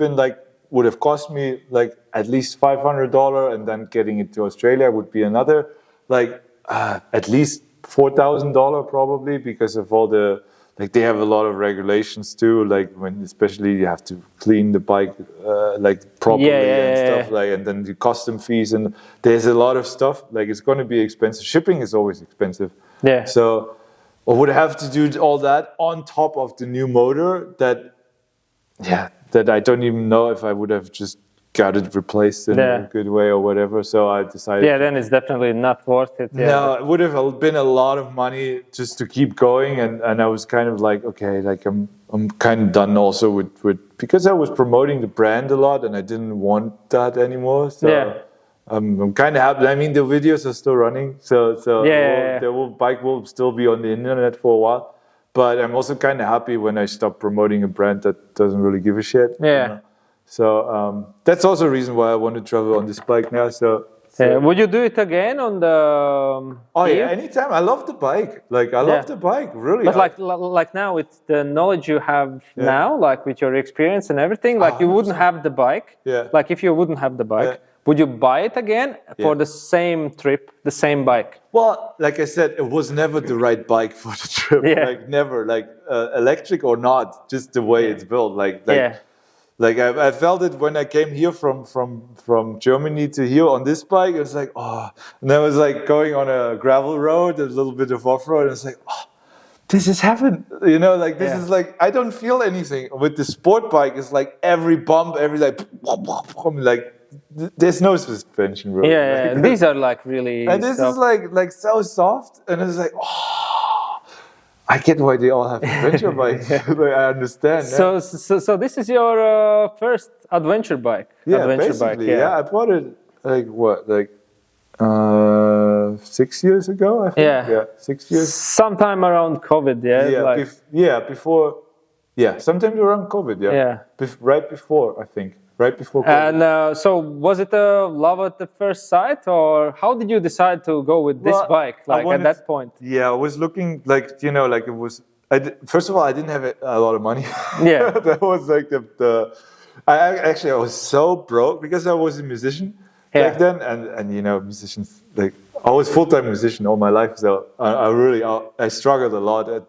cost me like at least $500, and then getting it to Australia would be another like at least $4,000 probably, because of all the like they have a lot of regulations too, like when especially you have to clean the bike like properly and stuff like, and then the custom fees, and there's a lot of stuff. Like it's going to be expensive. Shipping is always expensive. So I would have to do all that on top of the new motor that I don't even know if I would have just got it replaced in a good way or whatever. So I decided. Then it's definitely not worth it. No, it would have been a lot of money just to keep going, and I was kind of like, okay, like I'm kind of done also with because I was promoting the brand a lot, and I didn't want that anymore. So I'm kind of happy. I mean, the videos are still running, so the bike will still be on the internet for a while. But I'm also kind of happy when I stop promoting a brand that doesn't really give a shit. You know? So that's also a reason why I want to travel on this bike now. So would you do it again on the? Oh yeah, anytime. I love the bike. Like I love the bike, really. But like now with the knowledge you have now, like with your experience and everything, like you wouldn't have the bike. Yeah. Like if you wouldn't have the bike, would you buy it again for the same trip, the same bike? Well, like I said, it was never the right bike for the trip. Like never, like electric or not, just the way it's built. Like I felt it when I came here from Germany to here on this bike. It was like, oh, and I was like going on a gravel road, a little bit of off-road, and it's like, oh, this is heaven. You know, like this is like, I don't feel anything. With the sport bike, it's like every bump, every like there's no suspension really. Yeah, like, these are like really and this is like so soft, and it's like, oh, I get why they all have adventure bikes. I understand. So this is your first adventure bike. Yeah, basically. Yeah, I bought it like 6 years ago. I think. Yeah, 6 years. Sometime around COVID. Before. Yeah, sometime around COVID. Right before, I think. Right before COVID. And so was it a love at the first sight, or how did you decide to go with this bike? Like at that point? Yeah, I was looking like it was. First of all, I didn't have a lot of money. Yeah, that was like I was so broke because I was a musician back then, and musicians like I was full-time musician all my life, so I struggled a lot.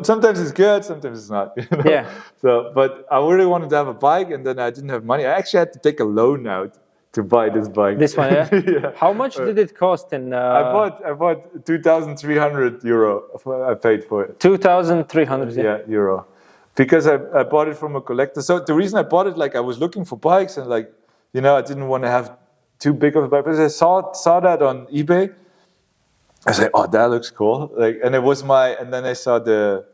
Sometimes it's good, sometimes it's not. You know? Yeah. So, but I really wanted to have a bike, and then I didn't have money. I actually had to take a loan out to buy this bike. This one, yeah. Yeah. How much did it cost? I bought 2,300 euro. I paid for it. 2,300. Yeah, euro. Because I bought it from a collector. So the reason I bought it, like I was looking for bikes, and like I didn't want to have too big of a bike. But I saw that on eBay. I was like, oh, that looks cool. Like, and it was and then I saw the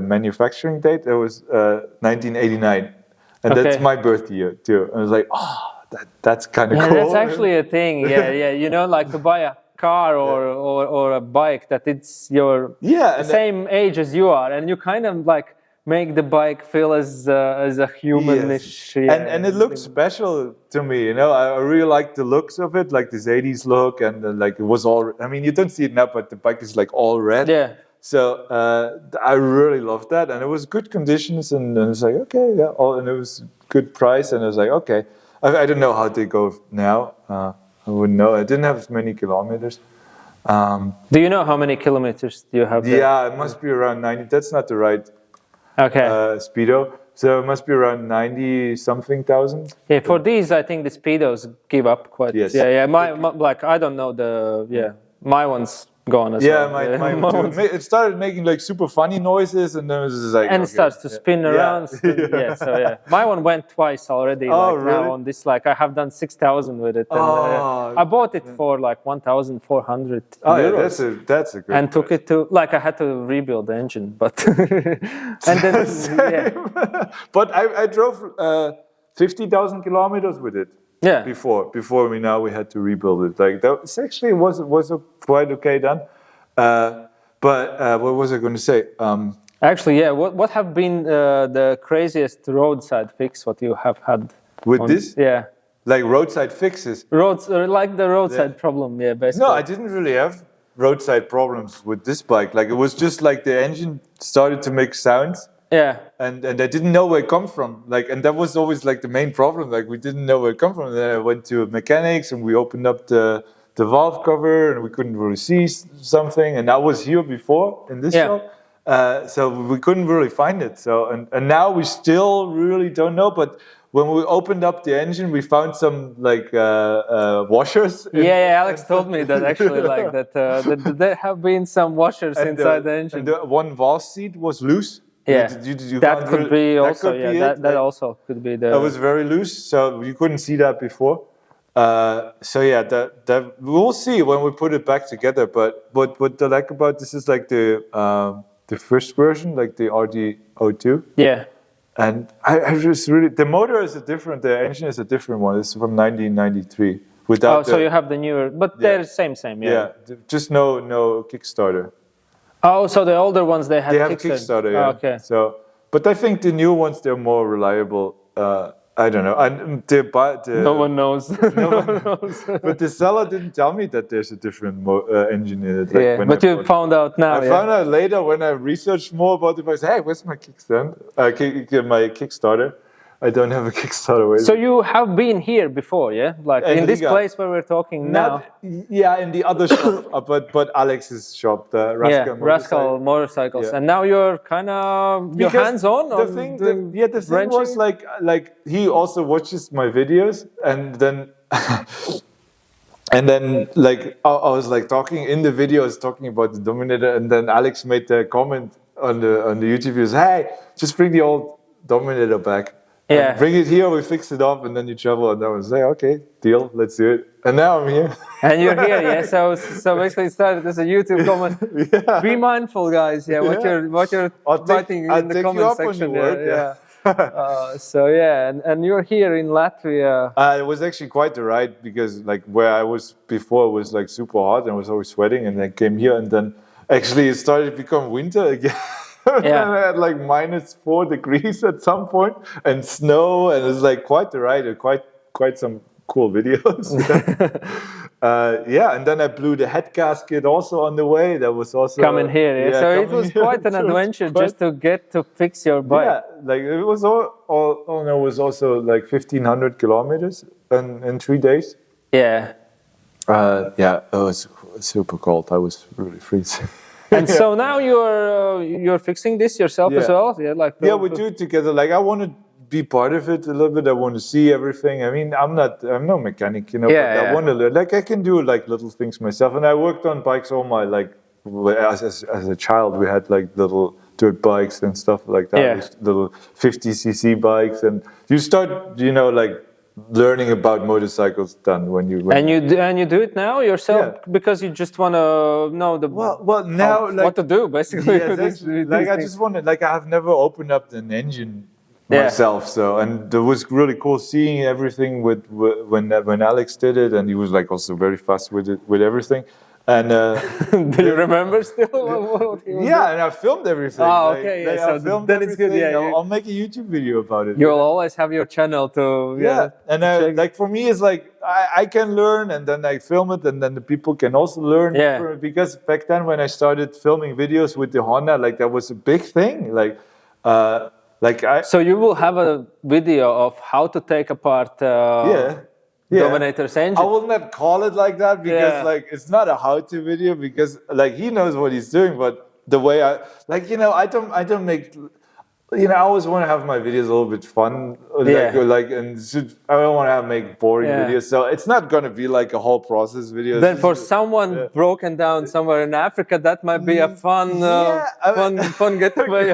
manufacturing date. It was 1989, and that's my birth year too. And I was like, oh, that's kind of cool. That's actually a thing. Yeah. Like to buy a car or a bike that it's your same age as you are, and you kind of like make the bike feel as a humanish. Yes. And it looks special to me, I really like the looks of it, like this 80s look, and like it was all, I mean, you don't see it now, but the bike is like all red. Yeah. So I really loved that, and it was good conditions, and it was like, okay, and it was good price, and I was like, okay. I don't know how they go now. I wouldn't know. I didn't have as many kilometers. Do you know how many kilometers do you have there? Yeah, it must be around 90. That's not the right speedo, so it must be around 90-something thousand. Yeah, for these, I think the speedos give up quite. Yes. Yeah. My like I don't know my one's gone as well. Yeah, mine too. It started making like super funny noises, and then it was just like. And it starts to spin around. My one went twice already. Really? Now on this, like I have done 6,000 with it. And, I bought it for like 1,400 euros. Yeah, that's a good. And took it to I had to rebuild the engine, but and then But I drove 50,000 kilometers with it. Yeah. Before we had to rebuild it. Like that actually was quite okay done. But what was I going to say? Actually, What have been the craziest roadside fix what you have had with this? Yeah. Like roadside fixes. Like the roadside problem. Yeah, basically. No, I didn't really have roadside problems with this bike. Like it was just like the engine started to make sounds. Yeah. And I didn't know where it come from. Like, and that was always like the main problem. Like we didn't know where it come from. And then I went to mechanics, and we opened up the valve cover, and we couldn't really see something. And I was here before in this shop, so we couldn't really find it. So and now we still really don't know. But when we opened up the engine, we found some like washers. Alex told me that actually like that there have been some washers inside the engine. And the one valve seat was loose. Yeah, that could be also. That also could be the. It was very loose, so you couldn't see that before. That we'll see when we put it back together. But what I like about this is like the first version, like the RD02. Yeah. And I just really the motor is the engine is a different one. It's from 1993. So you have the newer, but they're same. Yeah. Just no Kickstarter. Oh, so the older ones they have Kickstarter. Yeah. Oh, okay. So, But I think the new ones, they're more reliable. I don't know. And no one knows. No one knows. But the seller didn't tell me that there's a different engine in it. Like Yeah, but you found out now. I found out later when I researched more about it. I said, "Hey, where's my kickstand? My Kickstarter? I don't have a Kickstarter." So you have been here before, yeah? Like in this place where we're talking now. Yeah, in the other shop, but Alex's shop, the Rascal Motorcycles. Yeah. And now you're kind of hands-on. The thing was like he also watches my videos, and then like I was like talking in the videos talking about the Dominator, and then Alex made the comment on the YouTube videos, "Hey, just bring the old Dominator back. Yeah, bring it here, we fix it up, and then you travel." And I was like, "Okay, deal, let's do it." And now I'm here. And you're here, yeah. So basically, it started as a YouTube comment. Yeah. Be mindful, guys. Yeah, what you're writing in the comment section. So yeah, and you're here in Latvia. It was actually quite the ride because like where I was before was like super hot and I was always sweating, and then came here, and then actually it started to become winter again. Yeah. And I had like -4 degrees at some point and snow, and it's like quite the ride. Quite some cool videos. And then I blew the head gasket also on the way. That was also coming here. Yeah. So it was quite an adventure just to get to fix your bike. Yeah, like it was it was also like 1,500 kilometers in 3 days. Yeah. It was super cold. I was really freezing. And so now you're fixing this yourself as well? Yeah, we do it together. Like I want to be part of it a little bit. I want to see everything. I mean, I'm no mechanic, you know. Yeah, but I want to learn. Like I can do like little things myself. And I worked on bikes all my like as a child. We had like little dirt bikes and stuff like that. Yeah. Little 50cc bikes, and you start, you know, like learning about motorcycles then when you do it now yourself because you just want to know what to do basically. Yeah, like I just wanted, like I have never opened up an engine myself, so, and it was really cool seeing everything when Alex did it, and he was like also very fast with everything. And do you remember still what he was doing? And I filmed everything. Oh, okay. So then it's good. Yeah, I'll make a YouTube video about it. You'll always have your channel to and like for me, it's like I can learn, and then I film it, and then the people can also learn. Yeah. Because back then when I started filming videos with the Honda, like that was a big thing. So you will have a video of how to take apart. Dominator's engine. I will not call it like that because like it's not a how-to video, because like he knows what he's doing, but the way I like, you know, I don't make, you know, I always want to have my videos a little bit fun, I don't want to make boring videos, so it's not going to be like a whole process video. Then for someone broken down somewhere in Africa, that might be a fun getaway.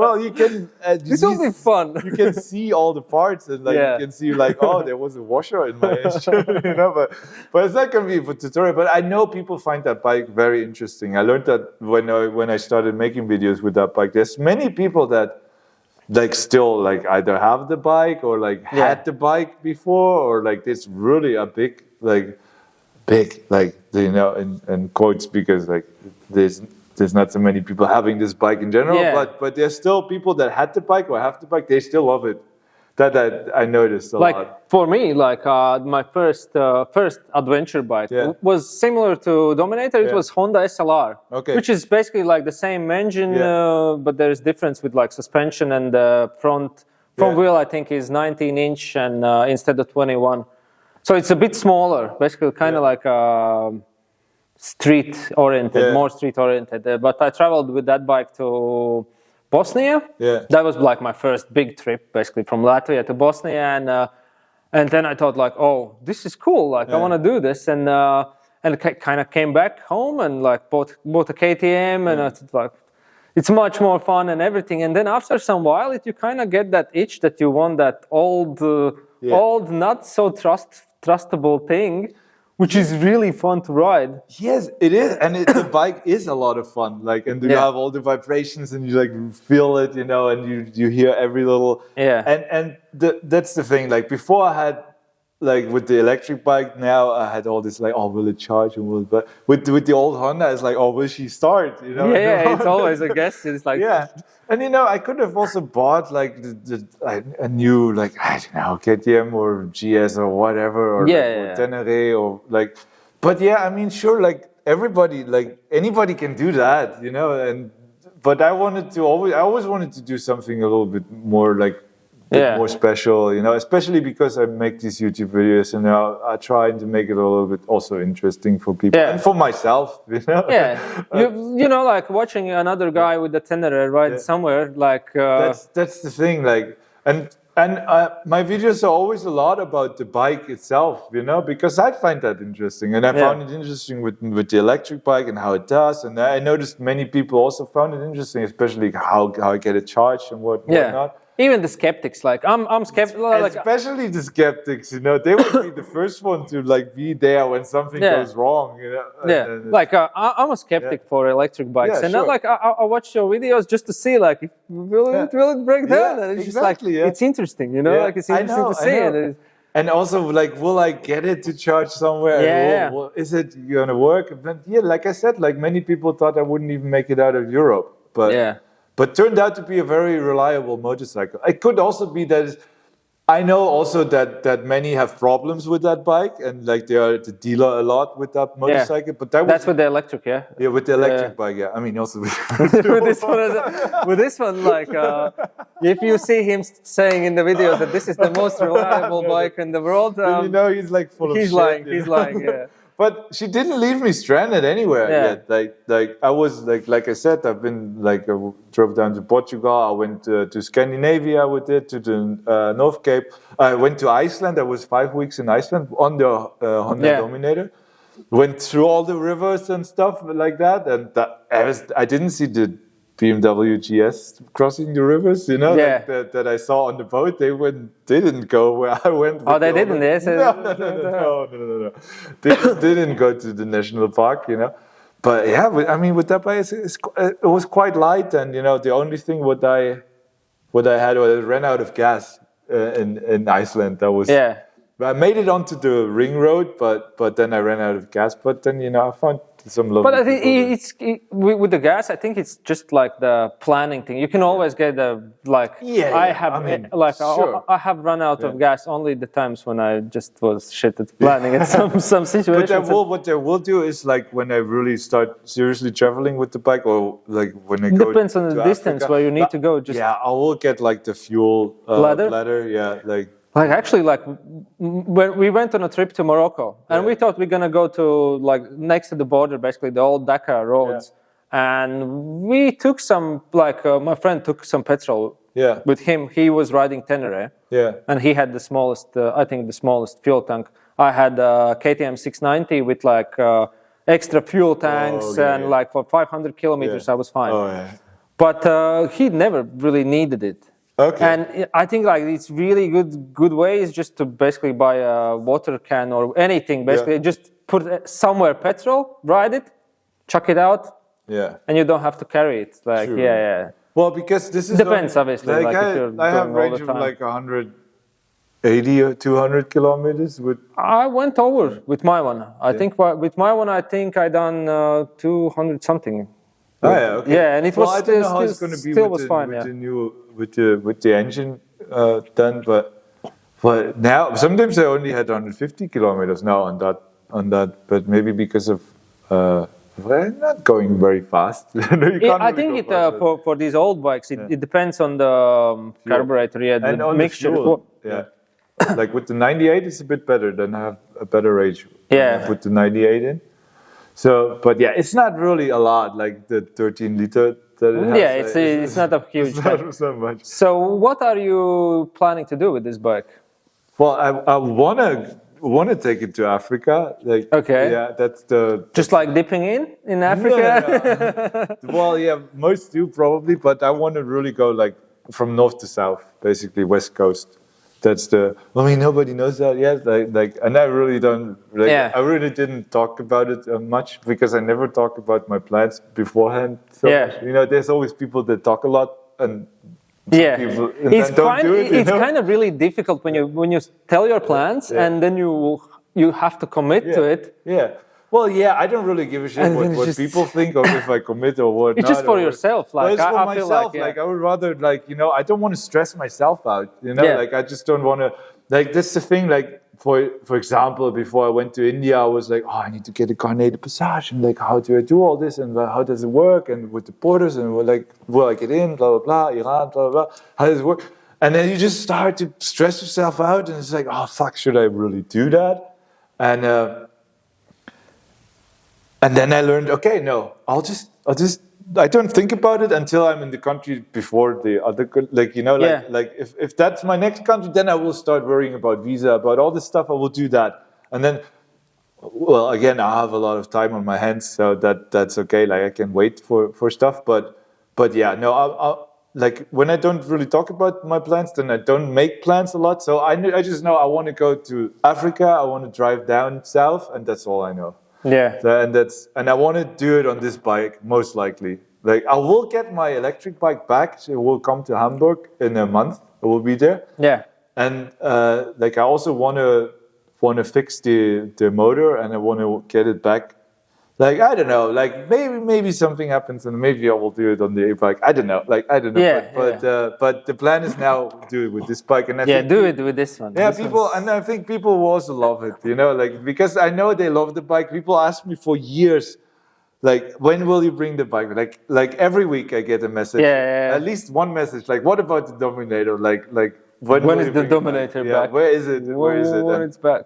Well, you can. This will be fun. You can see all the parts, and like you can see like, oh, there was a washer in my engine, you know. But it's not going to be a tutorial. But I know people find that bike very interesting. I learned that when I started making videos with that bike. There's many people that like still like either have the bike or like had the bike before, or like it's really a big you know, in quotes, because like there's not so many people having this bike in general, but there's still people that had the bike or have the bike, they still love it. That I noticed a lot. Like for me, like my first adventure bike was similar to Dominator. It was Honda SLR, which is basically like the same engine, but there's difference with like suspension, and the front wheel I think is 19-inch and instead of 21. So it's a bit smaller, basically kind of like street-oriented, more street-oriented. But I traveled with that bike to Bosnia. That was like my first big trip, basically from Latvia to Bosnia, and then I thought like, oh, this is cool, like I want to do this, and kind of came back home and like bought a KTM, and I thought like, it's much more fun and everything. And then after some while, you kind of get that itch that you want that old, not so trustable thing, which is really fun to ride. Yes, it is, and the bike is a lot of fun. Like, and you have all the vibrations, and you like feel it, you know, and you hear every little. And that's the thing. Like before, I had like with the electric bike now, I had all this like, oh, will it charge? And but with the old Honda, it's like, oh, will she start? You know? Yeah, it's always a guess. It's like yeah. And you know, I could have also bought like a new like I don't know KTM or GS or whatever or, or Tenere or like, but yeah, I mean, sure, like everybody, like anybody can do that, you know. And but I always wanted to do something a little bit more like more special, you know, especially because I make these YouTube videos and now I try to make it a little bit also interesting for people and for myself, you know. Yeah, you know, like watching another guy with the Tenere ride somewhere, like that's the thing, like and my videos are always a lot about the bike itself, you know, because I find that interesting, and I found it interesting with the electric bike and how it does, and I noticed many people also found it interesting, especially how I get it charged and whatnot. Even the skeptics, like I'm skeptical, like, especially the skeptics, you know, they would be the first one to like be there when something goes wrong, you know. Like I'm a skeptic for electric bikes, and like I watch your videos just to see like will it break down, and it's just like it's interesting, you know, like it's interesting to see. And also, like, will I get it to charge somewhere? Is it gonna work? But like I said, like many people thought I wouldn't even make it out of Europe, but turned out to be a very reliable motorcycle. It could also be that I know also that many have problems with that bike, and like they are the dealer a lot with that motorcycle. But that's with the electric, with the electric bike, I mean, also with this one, like if you see him saying in the videos that this is the most reliable bike in the world, you know he's like full of shit. He's lying. But she didn't leave me stranded anywhere yet. Like I was like I said, I've been like I drove down to Portugal. I went to Scandinavia with it, to the North Cape. I went to Iceland. I was 5 weeks in Iceland on the Honda Dominator. Went through all the rivers and stuff like that. And I didn't see the BMW GS crossing the rivers, you know, like that I saw on the boat. They didn't go where I went. Oh, they didn't? No. They didn't go to the national park, you know. But yeah, I mean, with that bike, it was quite light, and you know, the only thing what I had was it ran out of gas in Iceland. That was I made it onto the ring road, but then I ran out of gas. But then, you know, I found some lovely. But I think with the gas, I think it's just like the planning thing. You can always get I have run out of gas only the times when I just was shit at planning at some situations. But what I will do is like when I really start seriously traveling with the bike, or like when I go. Depends on the distance where you need to go. I will get like the fuel bladder. Like actually, like when we went on a trip to Morocco, and we thought we're gonna go to like next to the border, basically the old Dakar roads, and we took some my friend took some petrol with him. He was riding Tenere, and he had the smallest, I think the smallest fuel tank. I had a KTM 690 with like extra fuel tanks, and like for 500 kilometers I was fine. But he never really needed it. Okay. And I think like it's really good way is just to basically buy a water can or anything. Basically, just put somewhere petrol, ride it, chuck it out, and you don't have to carry it. Like Well, because this is depends obviously. Like I have range of like 180 or 200 kilometers with. I went over with my one. I think with my one, I done 200 something. Oh yeah, okay. Yeah, and it was I don't know how it's going to be with the engine done, but now sometimes I only had 150 kilometers now on that, but maybe because of not going very fast. I think for these old bikes, it depends on the carburetor, and the on mixture. The fuel. Like with the 98, it's a bit better. Then I have a better range. Put the 98 in. So, but it's not really a lot, like the 13 liter that it has. It's not a huge. Not so much. So, what are you planning to do with this bike? Well, I wanna take it to Africa. Like, that's the just like dipping in Africa. No. Well, most do probably, but I want to really go like from north to south, basically West Coast. That's nobody knows that yet. And I really don't. I really didn't talk about it much because I never talk about my plans beforehand. So much. You know, there's always people that talk a lot, and Yeah, people, it's it's kind of really difficult when you tell your plans and then you have to commit to it. Yeah. Well, yeah, I don't really give a shit what people think of if I commit or what. It's just for yourself. Like, it's for I myself. feel like, I would rather, like, you know, I don't want to stress myself out. You know, like I just don't want to. Like, that's the thing. Like, for example, before I went to India, I was like, oh, I need to get a carnet de passage, and like, how do I do all this, and how does it work, and with the borders, and like, will I get in, blah blah blah, Iran, blah blah blah. How does it work? And then you just start to stress yourself out, and it's like, oh fuck, should I really do that? And then I learned, okay, no, I don't think about it until I'm in the country before the other, like, you know, like if that's my next country, then I will start worrying about visa, about all this stuff. I will do that. And then, well, again, I have a lot of time on my hands, so that's okay. Like, I can wait for stuff. But yeah, no, like, when I don't really talk about my plans, then I don't make plans a lot. So I just know I want to go to Africa. I want to drive down south, and that's all I know. Yeah. So, and I want to do it on this bike, most likely. Like, I will get my electric bike back. It will come to Hamburg in a month. It will be there. Yeah. And like, I also want to fix the motor, and I want to get it back. Like, I don't know. Like, maybe something happens, and maybe I will do it on the e-bike. I don't know. Like, I don't know. Yeah, but the plan is now do it with this bike, and I think do it with this one. Yeah, and I think people will also love it. You know, like, because I know they love the bike. People ask me for years, like, when will you bring the bike? Like every week I get a message. Yeah. At least one message. Like, what about the Dominator? Like when is the Dominator back? Where is it? Where is it? When it's back.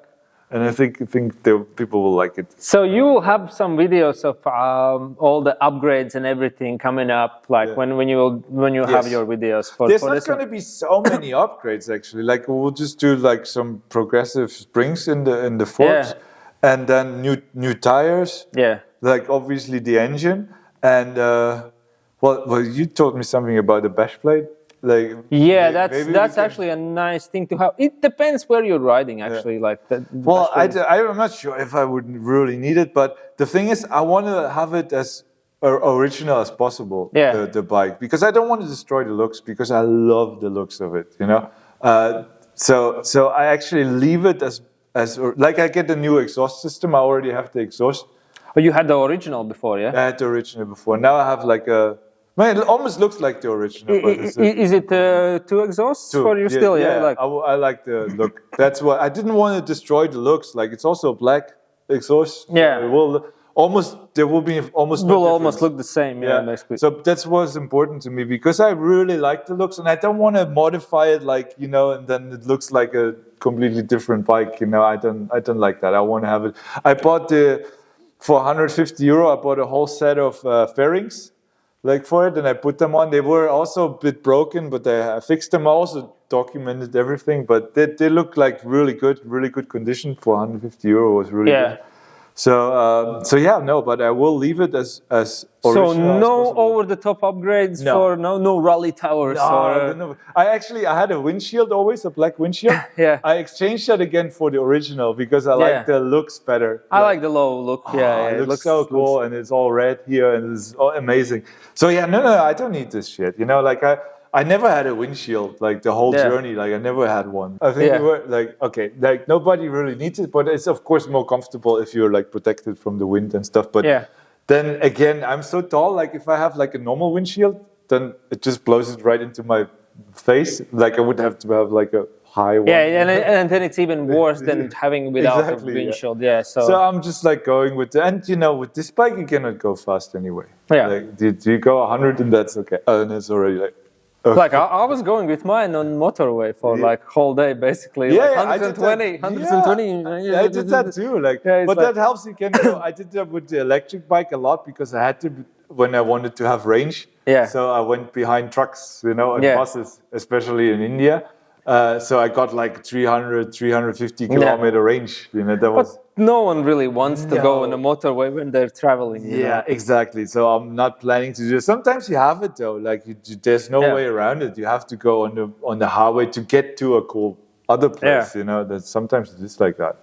And I think the people will like it. So you will have some videos of all the upgrades and everything coming up, like when you have your videos for There's for not this going to be so many upgrades actually. Like, we'll just do like some progressive springs in the forks, and then new tires. Yeah. Like, obviously the engine, and well, you told me something about the bash plate. Like, that's actually a nice thing to have. It depends where you're riding, actually. Like that. Well, I'm not sure if I would really need it, but the thing is, I want to have it as original as possible. Yeah. The bike, because I don't want to destroy the looks, because I love the looks of it. You know, so I actually leave it as like, I get the new exhaust system. I already have the exhaust. Oh, you had the original before, yeah? I had the original before. Now I have like a. Man, it almost looks like the original. But is it two exhausts for you still? Yeah, like, I like the look. That's what I didn't want to destroy the looks. Like, it's also a black exhaust. Yeah, it will almost almost look the same. Yeah, basically. So that's what's important to me, because I really like the looks, and I don't want to modify it, like, you know, and then it looks like a completely different bike. You know, I don't like that. I want to have it. I bought for €150. I bought a whole set of fairings. Like, for it, and I put them on. They were also a bit broken, but I fixed them. I also documented everything, but they look like really good condition for €150. Was really good. So yeah, no, but I will leave it as original. So no over-the-top upgrades for no rally towers. No. I had a windshield always, a black windshield. Yeah. I exchanged that again for the original, because I like the looks better. I like the low look. It looks so cool, and it's all red here, and it's all amazing. So yeah, no, I don't need this shit. You know, like, I never had a windshield, like, the whole journey. Like, I never had one. I think we were like, okay, like, nobody really needs it, but it's of course more comfortable if you're like protected from the wind and stuff. But then again, I'm so tall. Like, if I have like a normal windshield, then it just blows it right into my face. Like, I would have to have like a high one. Yeah, and then it's even worse than having without a windshield. Yeah. So I'm just like going with and you know, with this bike you cannot go fast anyway. Yeah. Like, you go 100 and that's okay. And it's already like. Okay. Like, I was going with mine on motorway for like whole day, basically. Yeah, like 120. Yeah, I did that too. Like, but that helps. You can go. I did that with the electric bike a lot, because I had to when I wanted to have range. Yeah. So I went behind trucks, you know, and buses, especially in India. So I got like 350 kilometer range. You know, that was. No one really wants to go on a motorway when they're traveling. You know? Exactly. So I'm not planning to do it. Sometimes you have it though. Like, there's no way around it. You have to go on the highway to get to a cool other place. You know, that sometimes it is like that.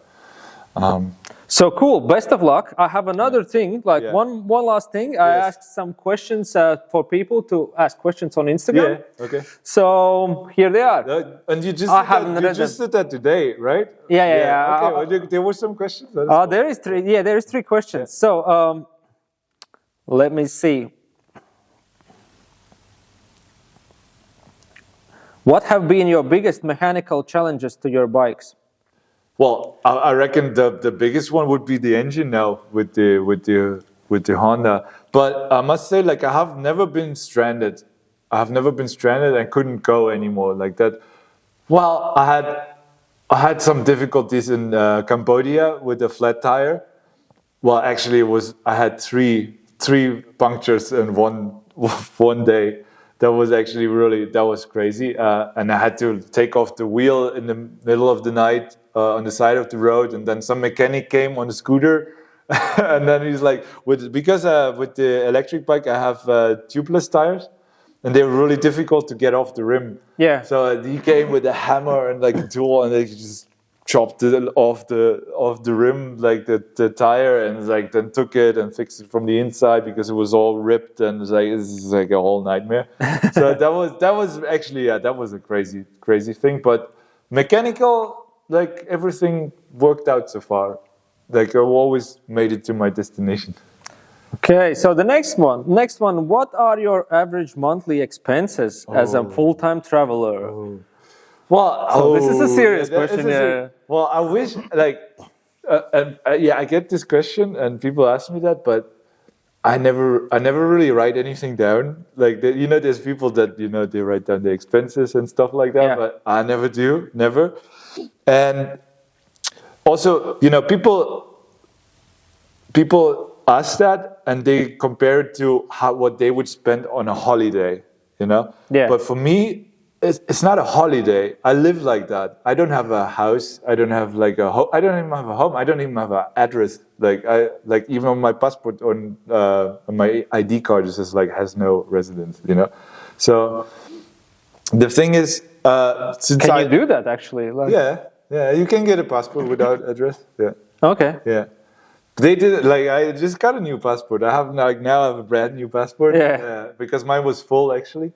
So cool. Best of luck. I have another thing, like one last thing. I asked some questions for people to ask questions on Instagram. Yeah. Okay. So here they are. And you just did that today, right? Yeah. Okay. There were some questions. There is three. Yeah, there is three questions. Yeah. So let me see. What have been your biggest mechanical challenges to your bikes? Well, I reckon the biggest one would be the engine now with the Honda. But I must say, like, I have never been stranded. And couldn't go anymore like that. Well, I had some difficulties in Cambodia with a flat tire. Well, actually, I had three punctures in one day. That was crazy. And I had to take off the wheel in the middle of the night on the side of the road. And then some mechanic came on a scooter. And then he's like, because with the electric bike, I have tubeless tires. And they were really difficult to get off the rim. Yeah. So he came with a hammer and like a tool, and they just chopped it off the rim, like the tire, and like then took it and fixed it from the inside because it was all ripped, and it's like a whole nightmare. So that was actually that was a crazy thing. But mechanical, like everything worked out so far. Like I always made it to my destination. Okay, so the next one, what are your average monthly expenses as a full-time traveler? Well, this is a serious question. Well, I wish, like, I get this question and people ask me that, but I never really write anything down. Like, there's people that, they write down the expenses and stuff like that, but I never do, never. And also, people ask that and they compare it to what they would spend on a holiday, Yeah. But for me, it's not a holiday. I live like that. I don't have a house. I don't have like I don't even have a home. I don't even have an address. Like even on my passport on my ID card, it says like has no residence. So the thing is, since can you do that actually? Like... Yeah, you can get a passport without address. Yeah. Okay. Yeah. They did like I just got a new passport. I have now I have a brand new passport. Yeah. Because mine was full actually.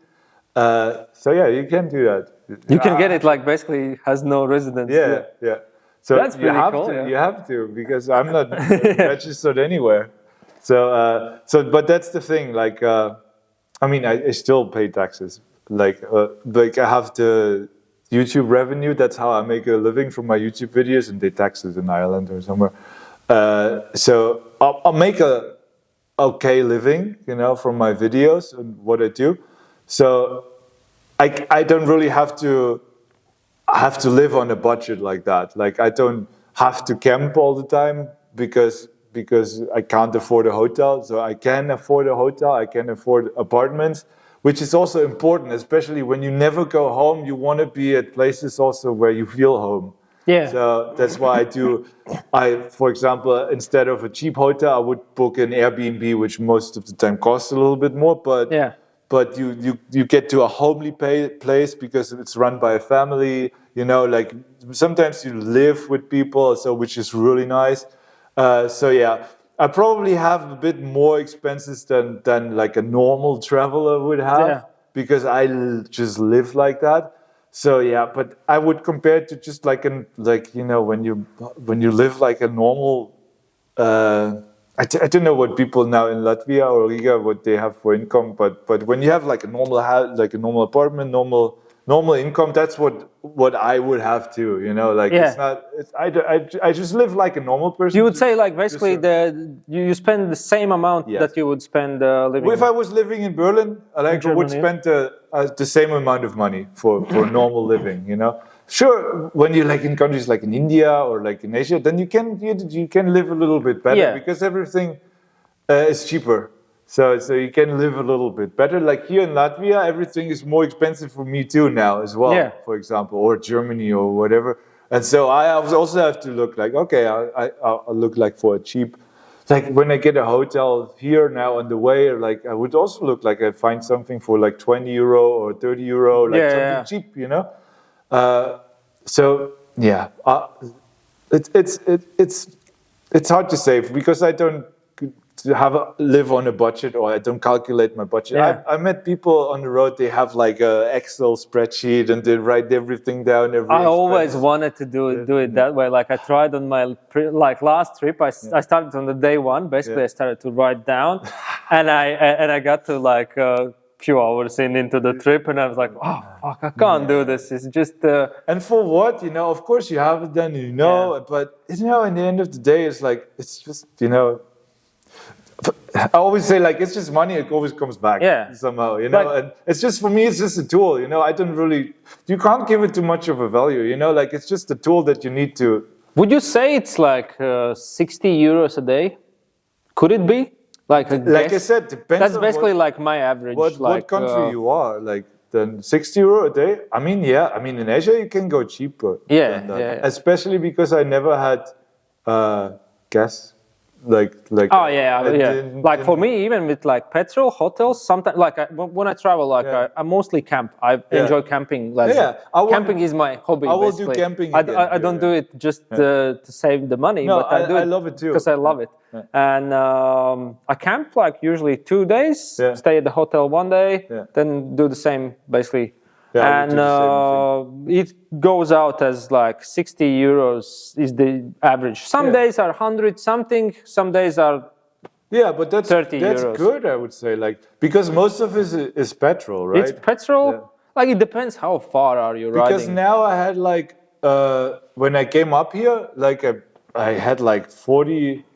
So yeah, you can do that. You can get it like basically has no residence. Yeah. So that's pretty cool. You have to because I'm not registered anywhere. So but that's the thing. Like I still pay taxes. Like I have the YouTube revenue. That's how I make a living from my YouTube videos, and they tax it in Ireland or somewhere. So I'll make a okay living, from my videos and what I do. So I don't really have to live on a budget like that. Like I don't have to camp all the time because I can't afford a hotel. So I can afford a hotel. I can afford apartments, which is also important, especially when you never go home. You want to be at places also where you feel home. Yeah. So that's why for example, instead of a cheap hotel, I would book an Airbnb, which most of the time costs a little bit more, but you get to a homely place because it's run by a family, like sometimes you live with people, so which is really nice. So yeah, I probably have a bit more expenses than like a normal traveler would have because I just live like that. So yeah, but I would compare it to just when you live like a normal. I don't know what people now in Latvia or Riga what they have for income, but when you have like a normal house, like a normal apartment, normal income, that's what I would have too. It's not. I just live like a normal person. You would say like basically you spend the same amount that you would spend living. Well, if I was living in Berlin, I would spend the same amount of money for normal living. Sure, when you're like in countries like in India or like in Asia, then you can live a little bit better because everything is cheaper. So you can live a little bit better. Like here in Latvia, everything is more expensive for me too now as well, for example, or Germany or whatever. And so I also have to look like, okay, I'll look like for a cheap, like when I get a hotel here now on the way, like I would also look like I find something for like 20 euro or 30 euro, like something cheap, So yeah, it's it's hard to say because I don't live on a budget, or I don't calculate my budget. Yeah. I met people on the road. They have like a Excel spreadsheet and they write everything down. I always wanted to do it that way. Like I tried on my last trip. I started on the day one. Basically, I started to write down, and I got to like a few hours into the trip, and I was like, oh fuck, I can't do this. It's just. And for what? Of course you have it then, but in the end of the day, it's like it's just I always say like it's just money. It always comes back somehow, and it's just for me. It's just a tool, I don't really. You can't give it too much of a value, Like it's just a tool that you need to. Would you say it's like 60 euros a day? Could it be? Like I said, depends. That's basically like my average. What country you are, like then 60 euro a day. I mean, in Asia you can go cheaper. Yeah. Especially because I never had gas. Like for me, even with like petrol, hotels, sometimes when I travel, I mostly camp. I enjoy camping. Camping is my hobby. I will basically. do camping. I don't do it just to save the money, but I do it. I love it too because I love it. And I camp like usually 2 days. Stay at the hotel 1 day, then do the same basically. And it goes out as like 60 euros is the average. Some days are 100 something, some days are but that's 30 that's euros. good, I would say, like because most of it is petrol, right? It's petrol. Like it depends how far are you riding. Because now I had like when I came up here, like I had like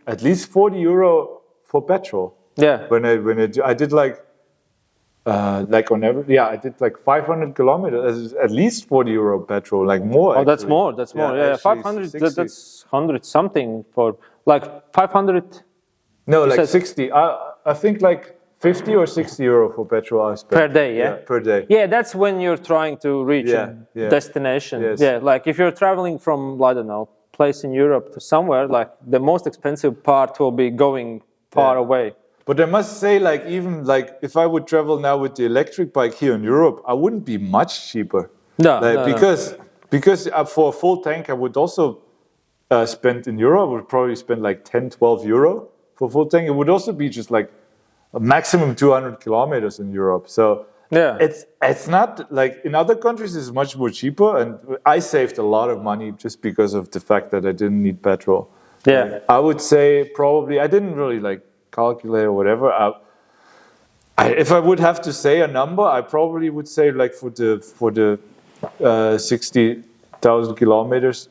at least 40 euro for petrol. Yeah. When I did like on average, I did like 500 kilometers, at least 40 euro petrol, like more. Oh, actually. That's more. Yeah, 500. 60. That's 100 something for like 500. No, like 60. I think like 50 or 60 euro for petrol I spent per day. Yeah, per day. Yeah, that's when you're trying to reach a destination. Yes. Yeah, like if you're traveling from I don't know place in Europe to somewhere, like the most expensive part will be going far away. But I must say, like, even like if I would travel now with the electric bike here in Europe, I wouldn't be much cheaper. Because for a full tank, I would also spend in Euro. I would probably spend like 10, 12 euro for full tank. It would also be just like a maximum 200 kilometers in Europe. So it's not like in other countries it's much more cheaper. And I saved a lot of money just because of the fact that I didn't need petrol. Yeah, I would say probably I didn't really like calculate or whatever. If I would have to say a number, I probably would say like for the 60,000 kilometers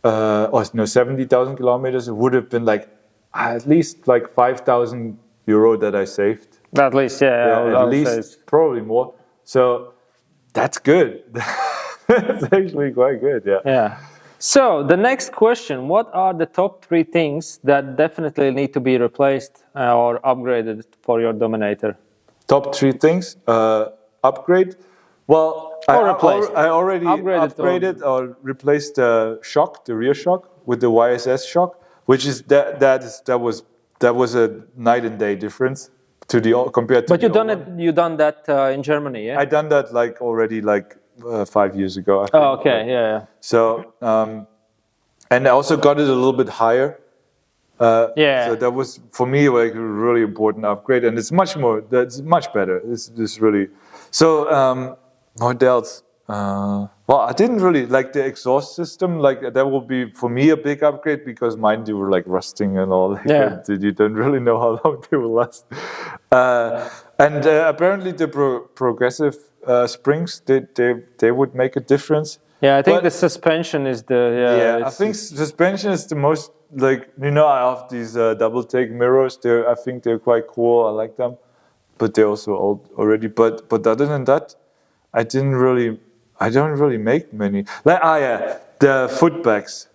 or no 70,000 kilometers, it would have been like at least like 5,000 euro that I saved. At least, at least probably more. So that's good. That's actually quite good. Yeah. So the next question, what are the top 3 things that definitely need to be replaced or upgraded for your Dominator? Top 3 things, upgrade. Well, I already upgraded or replaced the shock, the rear shock with the YSS shock, which is that was a night and day difference compared to. But you done that in Germany, yeah? I done that like already 5 years ago. I think. Oh, okay, yeah. So, and I also got it a little bit higher. So that was for me like a really important upgrade, and it's much better. It's really so. What else? Well, I didn't really like the exhaust system. Like that will be for me a big upgrade because mine they were like rusting and all. You don't really know how long they will last. And apparently the progressive springs they would make a difference. Yeah, I think the suspension is I think suspension is the most like I have these double take mirrors. I think they're quite cool. I like them, but they're also old already. But other than that, I don't really make many. Like the foot bags,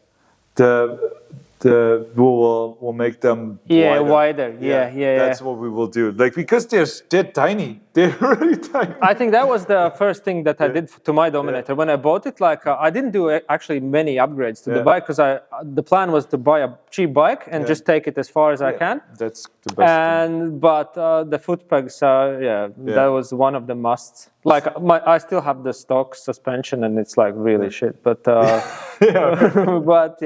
we'll make them wider. That's what we will do. Like because they're tiny. They're really tiny. I think that was the first thing that I did to my Dominator. When I bought it, like I didn't do actually many upgrades to the bike because the plan was to buy a cheap bike and just take it as far as I can. That's the best. But the foot pegs, that was one of the musts. Like I still have the stock suspension and it's like really shit. But but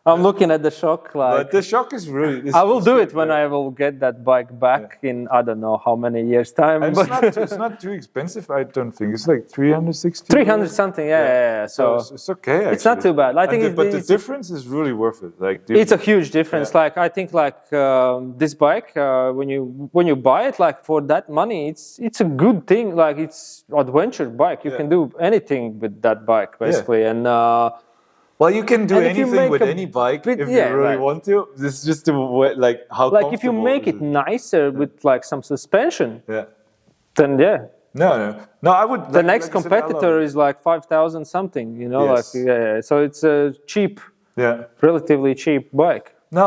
I'm looking at the shock. But the shock is really. I will do it when I will get that bike back in I don't know how many years time. And it's not too expensive. I don't think it's like 360. 300 something. Yeah. So it's okay. Actually. It's not too bad. I think. But the difference is really worth it. Like it's a huge difference. Yeah. Like I think this bike when you buy it, like for that money, it's a good thing. Like it's adventure bike. You can do anything with that bike basically, and. Well, you can do anything with any bike if you really want to. This is just like how. Like if you make it nicer with like some suspension. Yeah. Then No. I would. The next competitor is like 5,000 something. You know, Yes. like So it's a cheap. Yeah. Relatively cheap bike. No,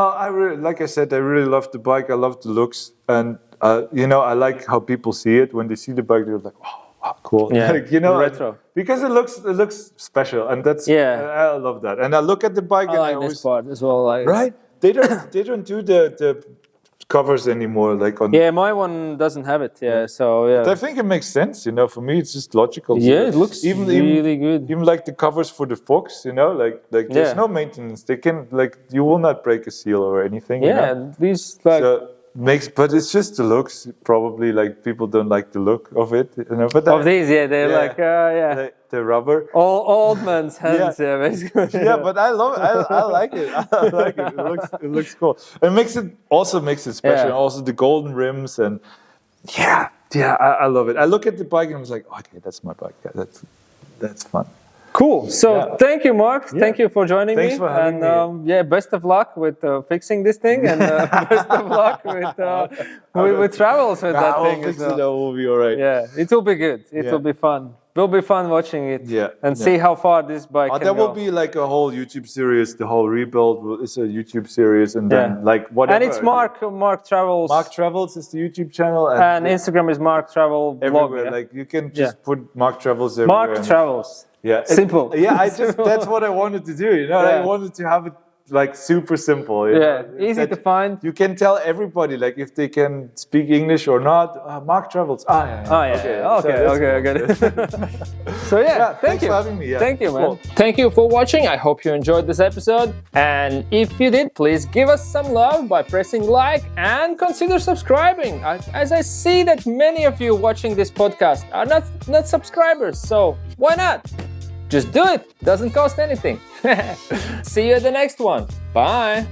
like I said, I really love the bike. I love the looks, and I like how people see it when they see the bike. They're like, oh, cool. Yeah. Like, retro. Because it looks special, and that's I love that. And I look at the bike, and I like this part as well. Like right? They don't do the covers anymore. Like on my one doesn't have it. So But I think it makes sense. For me, it's just logical. It looks really good. Even like the covers for the Fox, like there's no maintenance. They can you will not break a seal or anything. These like. But it's just the looks. Probably like people don't like the look of it. But of these, they're like the rubber. Old man's hands, basically. But I love it. I like it. I like it. It looks cool. It makes it special. Also the golden rims and I love it. I look at the bike and I was like, okay, that's my bike. Yeah, that's fun. Cool. So thank you, Marc. Thank you for joining me. Thanks for having me. Best of luck with fixing this thing, and best of luck with travels with that thing. It will be all right. Yeah, it will be good. It will be fun. It will be fun watching it. And see how far this bike can there go. will be like a whole YouTube series. The whole rebuild is a YouTube series, and then like whatever. And it's Marc Travels. Marc Travels is the YouTube channel, and Instagram is Marc Travel everywhere. Vlog, Like you can just put Marc Travels everywhere. Marc Travels. Yeah, simple. That's what I wanted to do. I wanted to have it like super simple. Easy to find. You can tell everybody like if they can speak English or not. Marc Travels. Okay, I got it. So thanks for having me. Thank you, man. Cool. Thank you for watching. I hope you enjoyed this episode. And if you did, please give us some love by pressing like and consider subscribing. As I see that many of you watching this podcast are not subscribers, so why not? Just do it. Doesn't cost anything. See you at the next one. Bye.